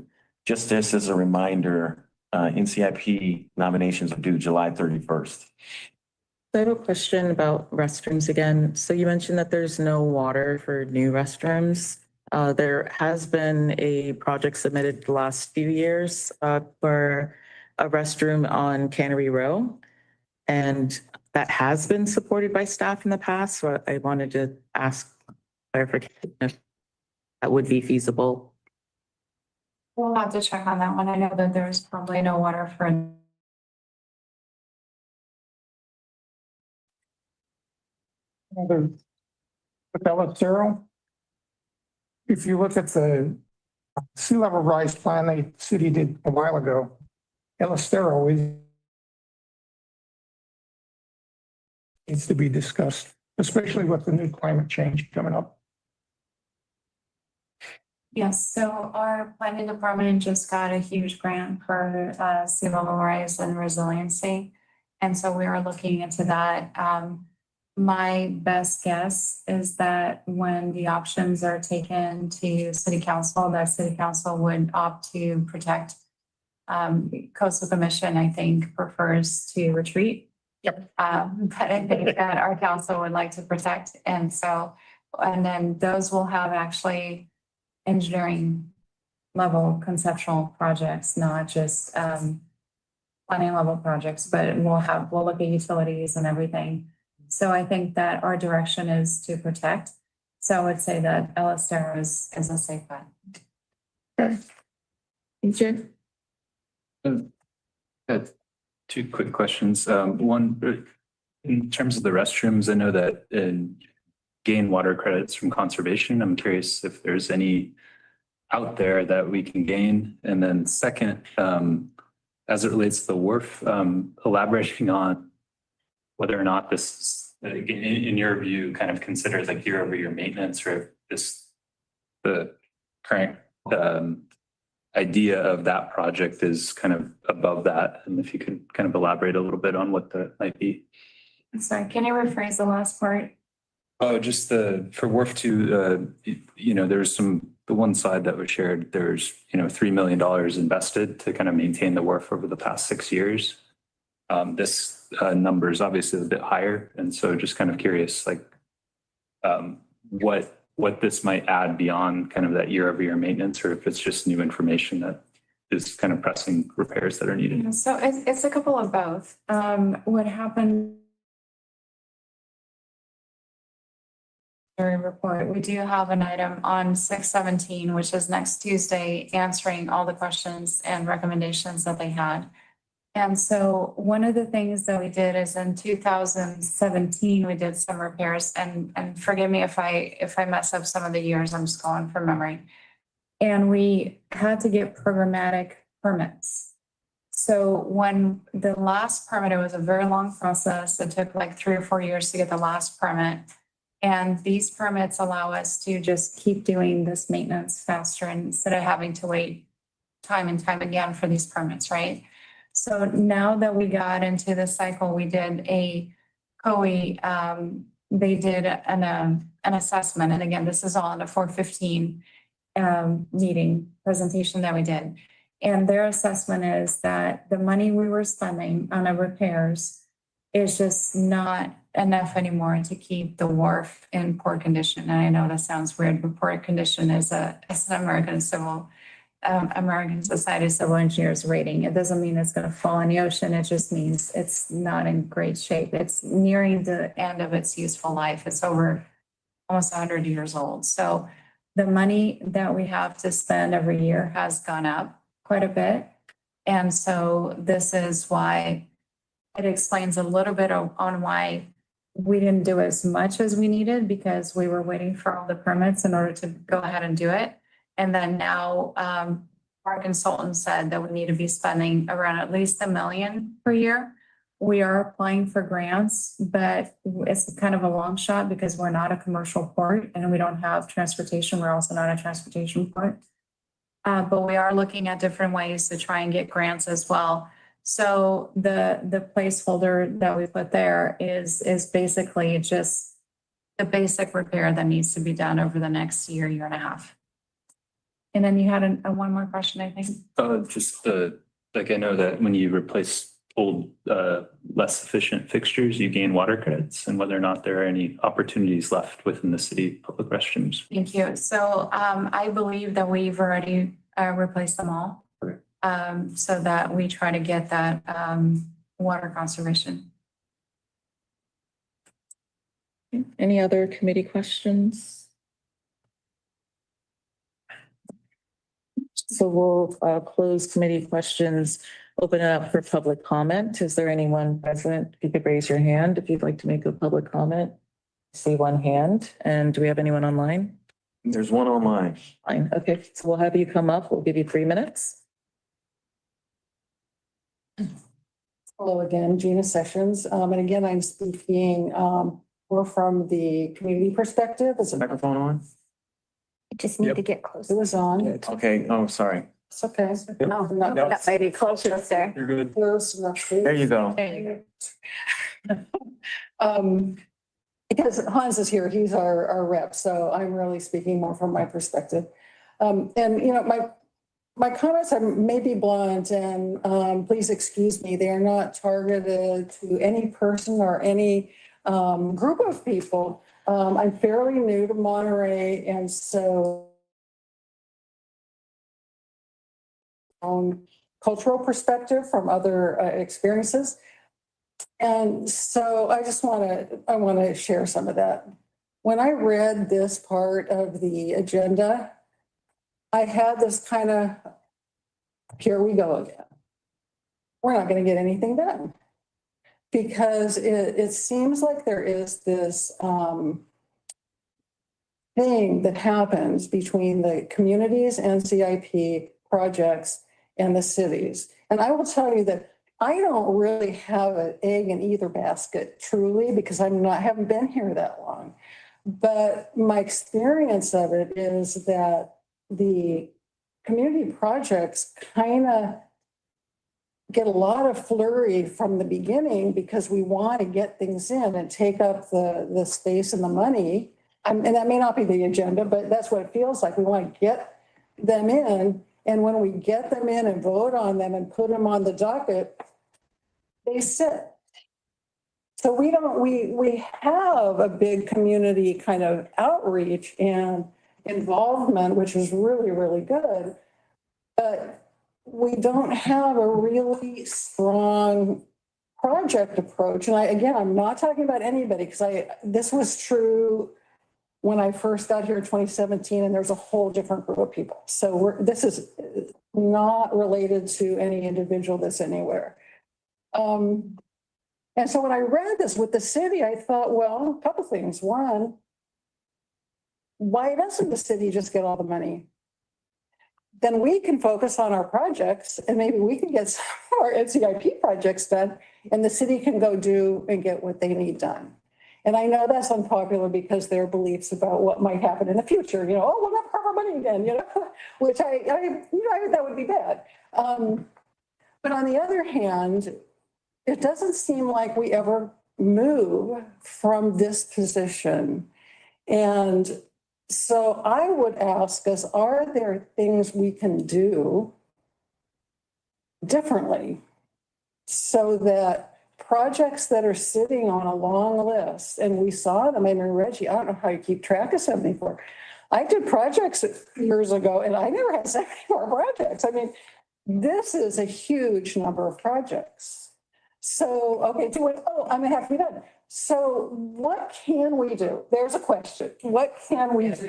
just this as a reminder, NCIP nominations are due July 31st. I have a question about restrooms again. So you mentioned that there's no water for new restrooms. There has been a project submitted the last few years for a restroom on Cannery Row. And that has been supported by staff in the past. So I wanted to ask clarification if that would be feasible. We'll have to check on that one. I know that there's probably no water for. With Ellisero, if you look at the sea level rise plan the city did a while ago, Ellisero needs to be discussed, especially with the new climate change coming up. Yes, so our planning department just got a huge grant for sea level rise and resiliency. And so we are looking into that. My best guess is that when the options are taken to city council, that city council would opt to protect. Coastal Commission, I think, prefers to retreat. Yep. But I think that our council would like to protect. And so, and then those will have actually engineering level conceptual projects, not just planning level projects, but we'll look at utilities and everything. So I think that our direction is to protect. So I would say that Ellisero is a safe bet. Okay. Adrian? Two quick questions. One, in terms of the restrooms, I know that gain water credits from conservation. I'm curious if there's any out there that we can gain. And then second, as it relates to the wharf, elaborating on whether or not this is, in your view, kind of considered like year-over-year maintenance, or if this, the current idea of that project is kind of above that. And if you could kind of elaborate a little bit on what that might be. Sorry, can you rephrase the last part? Oh, just for Wharf 2, there's the one slide that was shared, there's, $3 million invested to kind of maintain the wharf over the past 6 years. This number is obviously a bit higher. And so just kind of curious, like, what this might add beyond kind of that year-over-year maintenance, or if it's just new information that is kind of pressing repairs that are needed. So it's a couple of both. What happened report, we do have an item on 6/17, which is next Tuesday, answering all the questions and recommendations that they had. And so one of the things that we did is in 2017, we did some repairs, and forgive me if I mess up some of the years, I'm just going from memory. And we had to get programmatic permits. So when the last permit, it was a very long process. It took like 3 or 4 years to get the last permit. And these permits allow us to just keep doing this maintenance faster instead of having to wait time and time again for these permits, right? So now that we got into the cycle, we did a COE, they did an assessment. And again, this is all in a 415 meeting presentation that we did. And their assessment is that the money we were spending on the repairs is just not enough anymore to keep the wharf in poor condition. And I know that sounds weird, but poor condition is an American Society of Civil Engineers rating. It doesn't mean it's going to fall in the ocean. It just means it's not in great shape. It's nearing the end of its useful life. It's over almost 100 years old. So the money that we have to spend every year has gone up quite a bit. And so this is why it explains a little bit on why we didn't do as much as we needed, because we were waiting for all the permits in order to go ahead and do it. And then now our consultant said that we need to be spending around at least $1 million per year. We are applying for grants, but it's kind of a long shot because we're not a commercial port and we don't have transportation. We're also not a transportation port. But we are looking at different ways to try and get grants as well. So the placeholder that we put there is basically just the basic repair that needs to be done over the next year, year and a half. And then you had one more question, I think. Just like I know that when you replace old, less efficient fixtures, you gain water credits, and whether or not there are any opportunities left within the city public restrooms. Thank you. So I believe that we've already replaced them all. So that we try to get that water conservation. Any other committee questions? So we'll close committee questions, open it up for public comment. Is there anyone present? If you could raise your hand if you'd like to make a public comment. I see one hand. And do we have anyone online? There's one online. Fine. Okay, so we'll have you come up. We'll give you 3 minutes. Hello again, Gina Sessions. And again, I'm speaking more from the community perspective. Is the microphone on? You just need to get close. It was on. Okay, oh, sorry. It's okay. No, that might be closer up there. You're good. Close enough. There you go. There you go. Because Hans is here, he's our rep, so I'm really speaking more from my perspective. And, you know, my comments are maybe blunt and please excuse me, they are not targeted to any person or any group of people. I'm fairly new to Monterey, and so cultural perspective from other experiences. And so I just want to share some of that. When I read this part of the agenda, I had this kind of, here we go again. We're not going to get anything done. Because it seems like there is this thing that happens between the communities and CIP projects and the cities. And I will tell you that I don't really have an egg in either basket, truly, because haven't been here that long. But my experience of it is that the community projects kind of get a lot of flurry from the beginning because we want to get things in and take up the space and the money. And that may not be the agenda, but that's what it feels like. We want to get them in. And when we get them in and vote on them and put them on the docket, they sit. So we have a big community kind of outreach and involvement, which is really, really good. But we don't have a really strong project approach. And I'm not talking about anybody because this was true when I first got here in 2017, and there's a whole different group of people. So this is not related to any individual that's anywhere. And so when I read this with the city, I thought, well, a couple things. One, why doesn't the city just get all the money? Then we can focus on our projects and maybe we can get some of our NCIP projects done and the city can go do and get what they need done. And I know that's unpopular because there are beliefs about what might happen in the future, oh, we'll never have our money again, which that would be bad. But on the other hand, it doesn't seem like we ever move from this position. And so I would ask us, are there things we can do differently so that projects that are sitting on a long list, and we saw them, I mean, Reggie, I don't know how you keep track of 74. I did projects years ago and I never had 74 projects. I mean, this is a huge number of projects. So, okay, I'm gonna have to be done. So what can we do? There's a question. What can we do?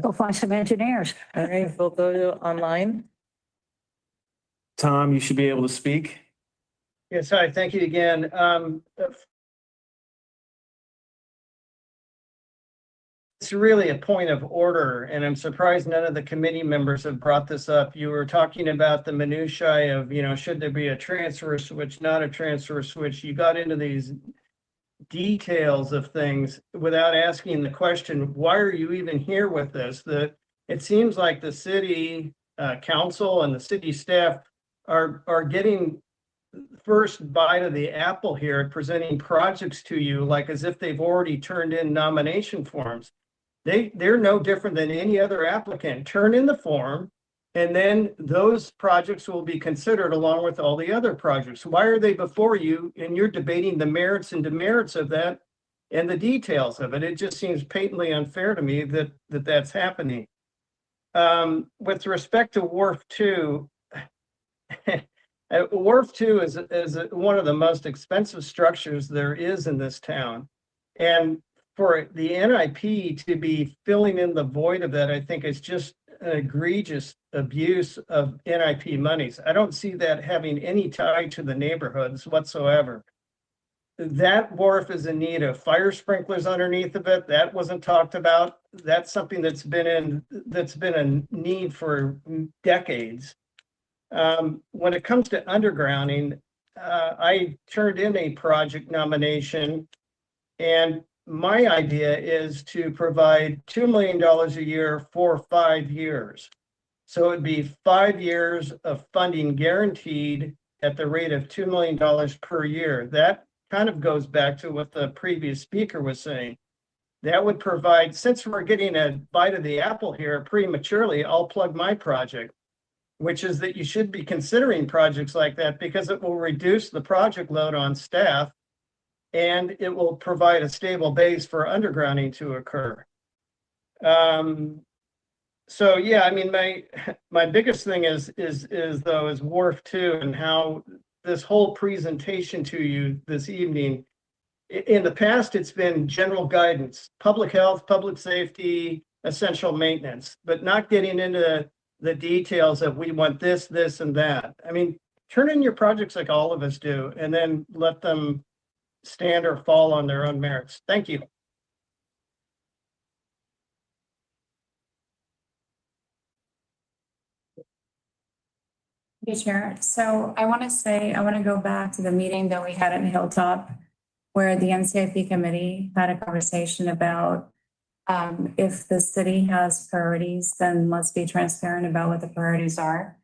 Go find some engineers. All right, we'll go to online. Tom, you should be able to speak. Yes, hi, thank you again. It's really a point of order, and I'm surprised none of the committee members have brought this up. You were talking about the minutiae of, should there be a transfer switch, not a transfer switch? You got into these details of things without asking the question, why are you even here with this? It seems like the city council and the city staff are getting first bite of the apple here, presenting projects to you like as if they've already turned in nomination forms. They're no different than any other applicant. Turn in the form, and then those projects will be considered along with all the other projects. Why are they before you and you're debating the merits and demerits of that and the details of it? It just seems patently unfair to me that that's happening. With respect to Wharf 2, Wharf 2 is one of the most expensive structures there is in this town. And for the NIP to be filling in the void of that, I think is just an egregious abuse of NIP monies. I don't see that having any tie to the neighborhoods whatsoever. That wharf is in need of fire sprinklers underneath of it. That wasn't talked about. That's something that's been a need for decades. When it comes to undergrounding, I turned in a project nomination, and my idea is to provide $2 million a year for 5 years. So it'd be 5 years of funding guaranteed at the rate of $2 million per year. That kind of goes back to what the previous speaker was saying. That would provide, since we're getting a bite of the apple here prematurely, I'll plug my project, which is that you should be considering projects like that because it will reduce the project load on staff and it will provide a stable base for undergrounding to occur. So yeah, I mean, my biggest thing is Wharf 2 and how this whole presentation to you this evening. In the past, it's been general guidance, public health, public safety, essential maintenance, but not getting into the details of we want this, this, and that. I mean, turn in your projects like all of us do, and then let them stand or fall on their own merits. Thank you. Hey, Chair. So I want to go back to the meeting that we had in Hilltop where the NCIP committee had a conversation about if the city has priorities, then let's be transparent about what the priorities are.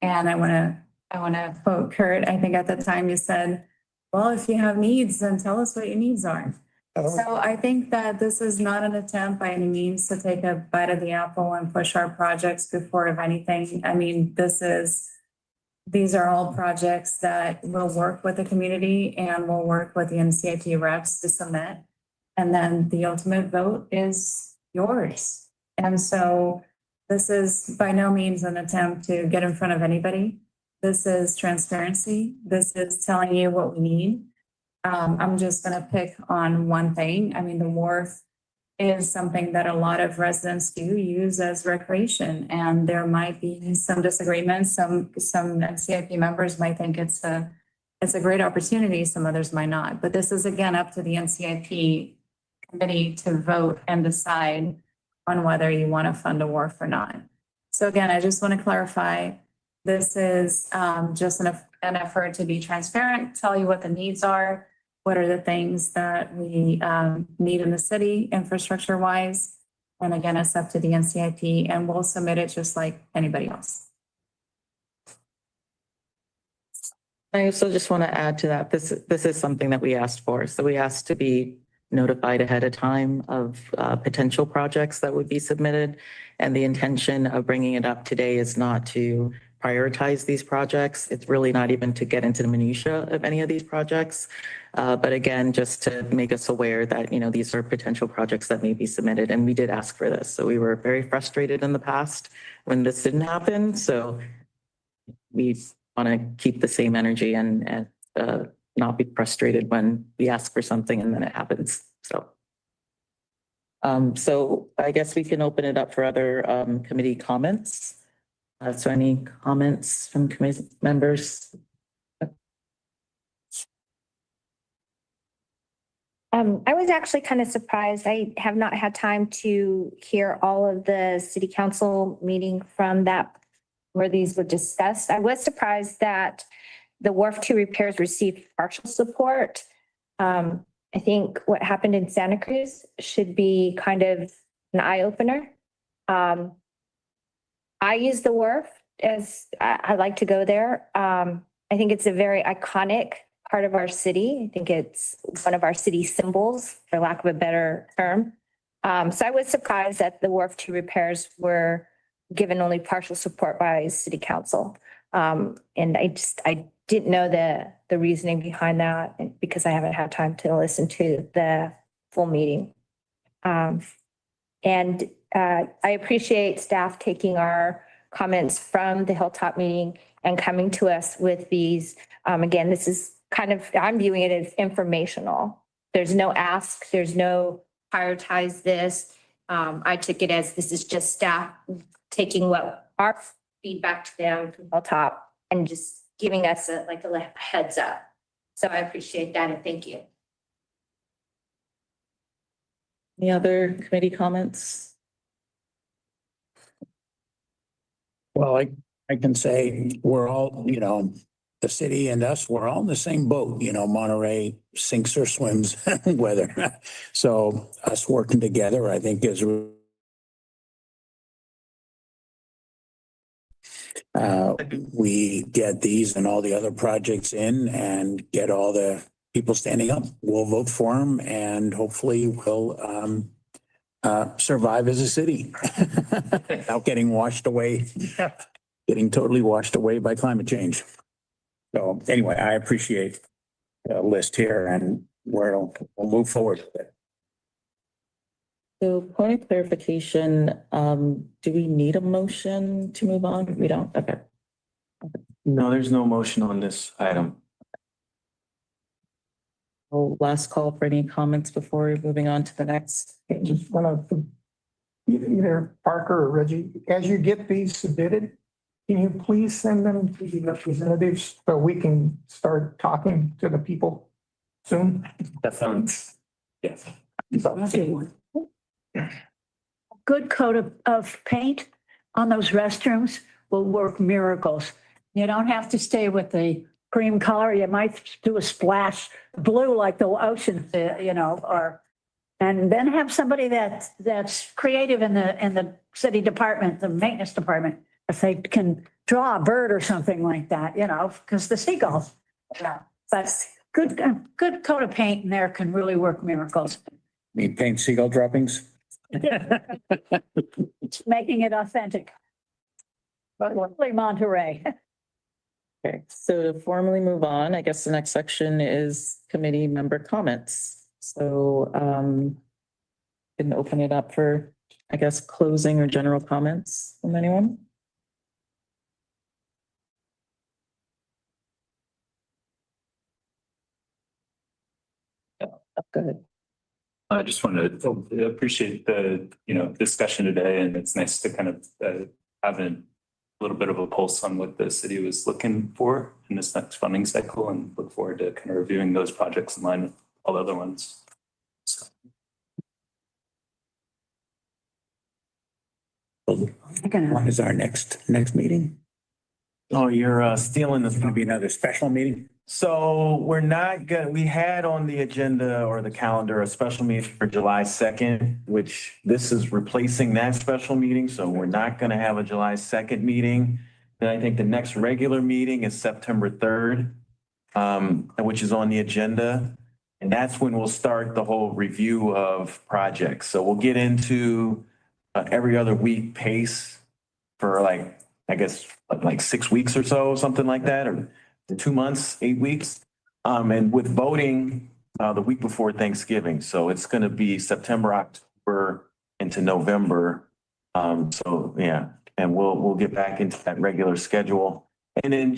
And I want to quote Kurt. I think at the time you said, well, if you have needs, then tell us what your needs are. So I think that this is not an attempt by any means to take a bite of the apple and push our projects before of anything. I mean, these are all projects that will work with the community and will work with the NCIP reps to submit. And then the ultimate vote is yours. And so this is by no means an attempt to get in front of anybody. This is transparency. This is telling you what we need. I'm just going to pick on one thing. I mean, the wharf is something that a lot of residents do use as recreation, and there might be some disagreements. Some NCIP members might think it's a great opportunity. Some others might not. But this is again up to the NCIP committee to vote and decide on whether you want to fund a wharf or not. So again, I just want to clarify. This is just an effort to be transparent, tell you what the needs are, what are the things that we need in the city infrastructure wise. And again, it's up to the NCIP and we'll submit it just like anybody else. I also just want to add to that. This is something that we asked for. So we asked to be notified ahead of time of potential projects that would be submitted. And the intention of bringing it up today is not to prioritize these projects. It's really not even to get into the minutia of any of these projects. But again, just to make us aware that, you know, these are potential projects that may be submitted. And we did ask for this. So we were very frustrated in the past when this didn't happen. So we want to keep the same energy and not be frustrated when we ask for something and then it happens. So I guess we can open it up for other committee comments. So any comments from committee members? I was actually kind of surprised. I have not had time to hear all of the city council meeting from that where these were discussed. I was surprised that the Wharf 2 repairs received partial support. I think what happened in Santa Cruz should be kind of an eye opener. I use the wharf I like to go there. I think it's a very iconic part of our city. I think it's one of our city symbols, for lack of a better term. So I was surprised that the Wharf Two repairs were given only partial support by city council. And I didn't know the reasoning behind that because I haven't had time to listen to the full meeting. And I appreciate staff taking our comments from the Hilltop meeting and coming to us with these. Again, this is kind of, I'm viewing it as informational. There's no ask, there's no prioritize this. I took it as this is just staff taking what our feedback to them from Hilltop and just giving us a heads up. So I appreciate that and thank you. Any other committee comments? Well, I can say we're all, the city and us, we're all in the same boat, Monterey sinks or swims weather. So us working together, I think is we get these and all the other projects in and get all the people standing up. We'll vote for them and hopefully we'll survive as a city without getting washed away, getting totally washed away by climate change. So anyway, I appreciate the list here and we'll move forward with it. So point of clarification, do we need a motion to move on? We don't, okay. No, there's no motion on this item. Well, last call for any comments before moving on to the next. Just want to, either Parker or Reggie, as you get these submitted, can you please send them to the representatives so we can start talking to the people soon? Definitely. Yes. Good coat of paint on those restrooms will work miracles. You don't have to stay with the cream color. You might do a splash blue like the ocean, and then have somebody that's creative in the city department, the maintenance department, if they can draw a bird or something like that, because the seagulls. But good coat of paint in there can really work miracles. Need paint seagull droppings? Making it authentic. But really Monterey. Okay, so to formally move on, I guess the next section is committee member comments. So can open it up for, I guess, closing or general comments from anyone? Good. I just wanted to appreciate the, discussion today, and it's nice to kind of have a little bit of a pulse on what the city was looking for in this next funding cycle, and look forward to kind of reviewing those projects in line with all the other ones. So. When is our next meeting? Oh, you're stealing this. It's gonna be another special meeting? So we're not gonna, we had on the agenda or the calendar a special meeting for July 2nd, which this is replacing that special meeting. So we're not gonna have a July 2nd meeting. Then I think the next regular meeting is September 3rd, which is on the agenda. And that's when we'll start the whole review of projects. So we'll get into every other week pace for I guess 6 weeks or so, something like that, or 2 months, 8 weeks. And with voting the week before Thanksgiving. So it's going to be September, October into November. So yeah, and we'll get back into that regular schedule. And then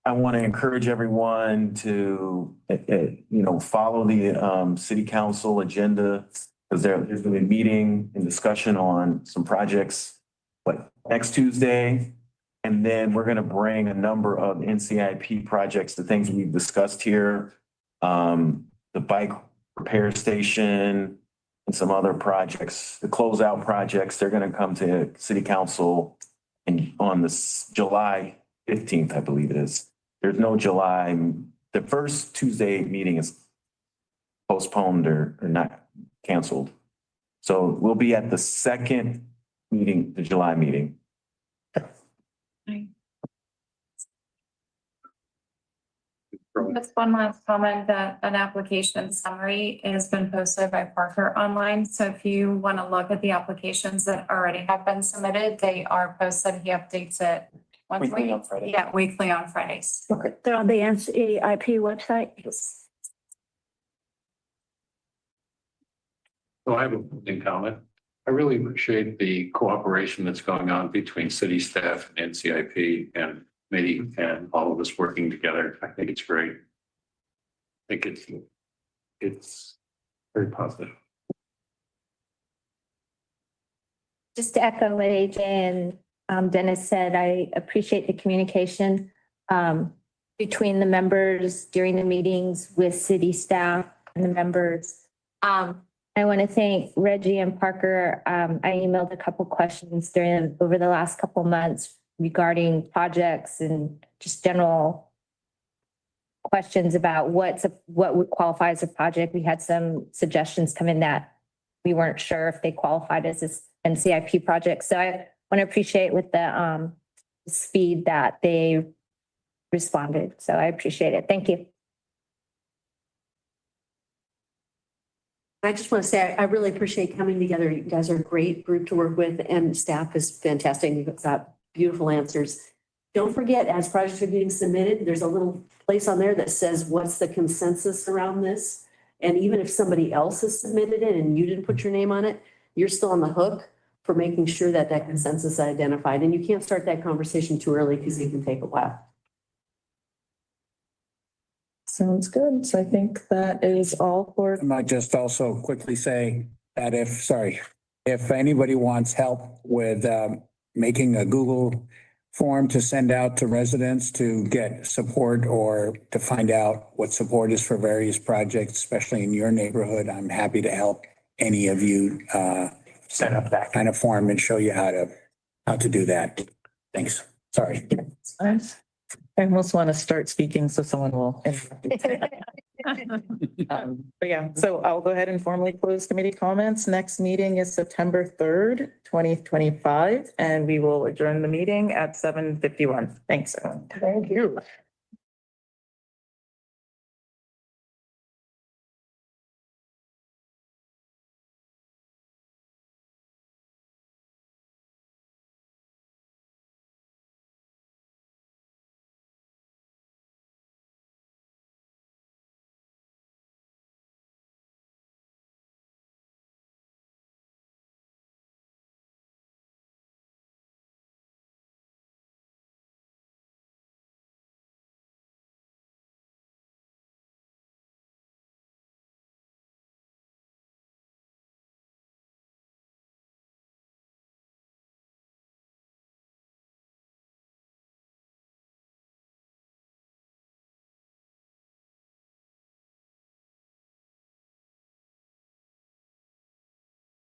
I want to encourage everyone to, follow the city council agenda, because there's going to be a meeting and discussion on some projects, next Tuesday. And then we're going to bring a number of NCIP projects, the things we've discussed here, the bike repair station and some other projects, the closeout projects. They're going to come to city council on this July 15th, I believe it is. There's no July. The first Tuesday meeting is postponed or not canceled. So we'll be at the second meeting, the July meeting. Just one last comment that an application summary has been posted by Parker online. So if you want to look at the applications that already have been submitted, they are posted. He updates it once Weekly week. on Friday. Yeah, weekly on Fridays. Okay. They're on the NCIP website. So I have a closing comment. I really appreciate the cooperation that's going on between city staff and NCIP and committee and all of us working together. I think it's great. I think it's very positive. Just to echo what AJ and Dennis said, I appreciate the communication between the members during the meetings with city staff and the members. I want to thank Reggie and Parker. I emailed a couple questions over the last couple months regarding projects and just general questions about what would qualify as a project. We had some suggestions come in that we weren't sure if they qualified as this NCIP project. So I want to appreciate with the speed that they responded. So I appreciate it. Thank you. I just want to say, I really appreciate coming together. You guys are a great group to work with and staff is fantastic. You've got beautiful answers. Don't forget, as projects are getting submitted, there's a little place on there that says, what's the consensus around this? And even if somebody else has submitted it and you didn't put your name on it, you're still on the hook for making sure that that consensus is identified. And you can't start that conversation too early because it can take a while. Sounds good. So I think that is all for. I might just also quickly say that if anybody wants help with making a Google form to send out to residents to get support or to find out what support is for various projects, especially in your neighborhood, I'm happy to help any of you set up that kind of form and show you how to do that. Thanks. Sorry. I almost want to start speaking so someone will. But yeah, so I'll go ahead and formally close committee comments. Next meeting is September 3rd, 2025, and we will adjourn the meeting at 7:51. Thanks, everyone. Thank you.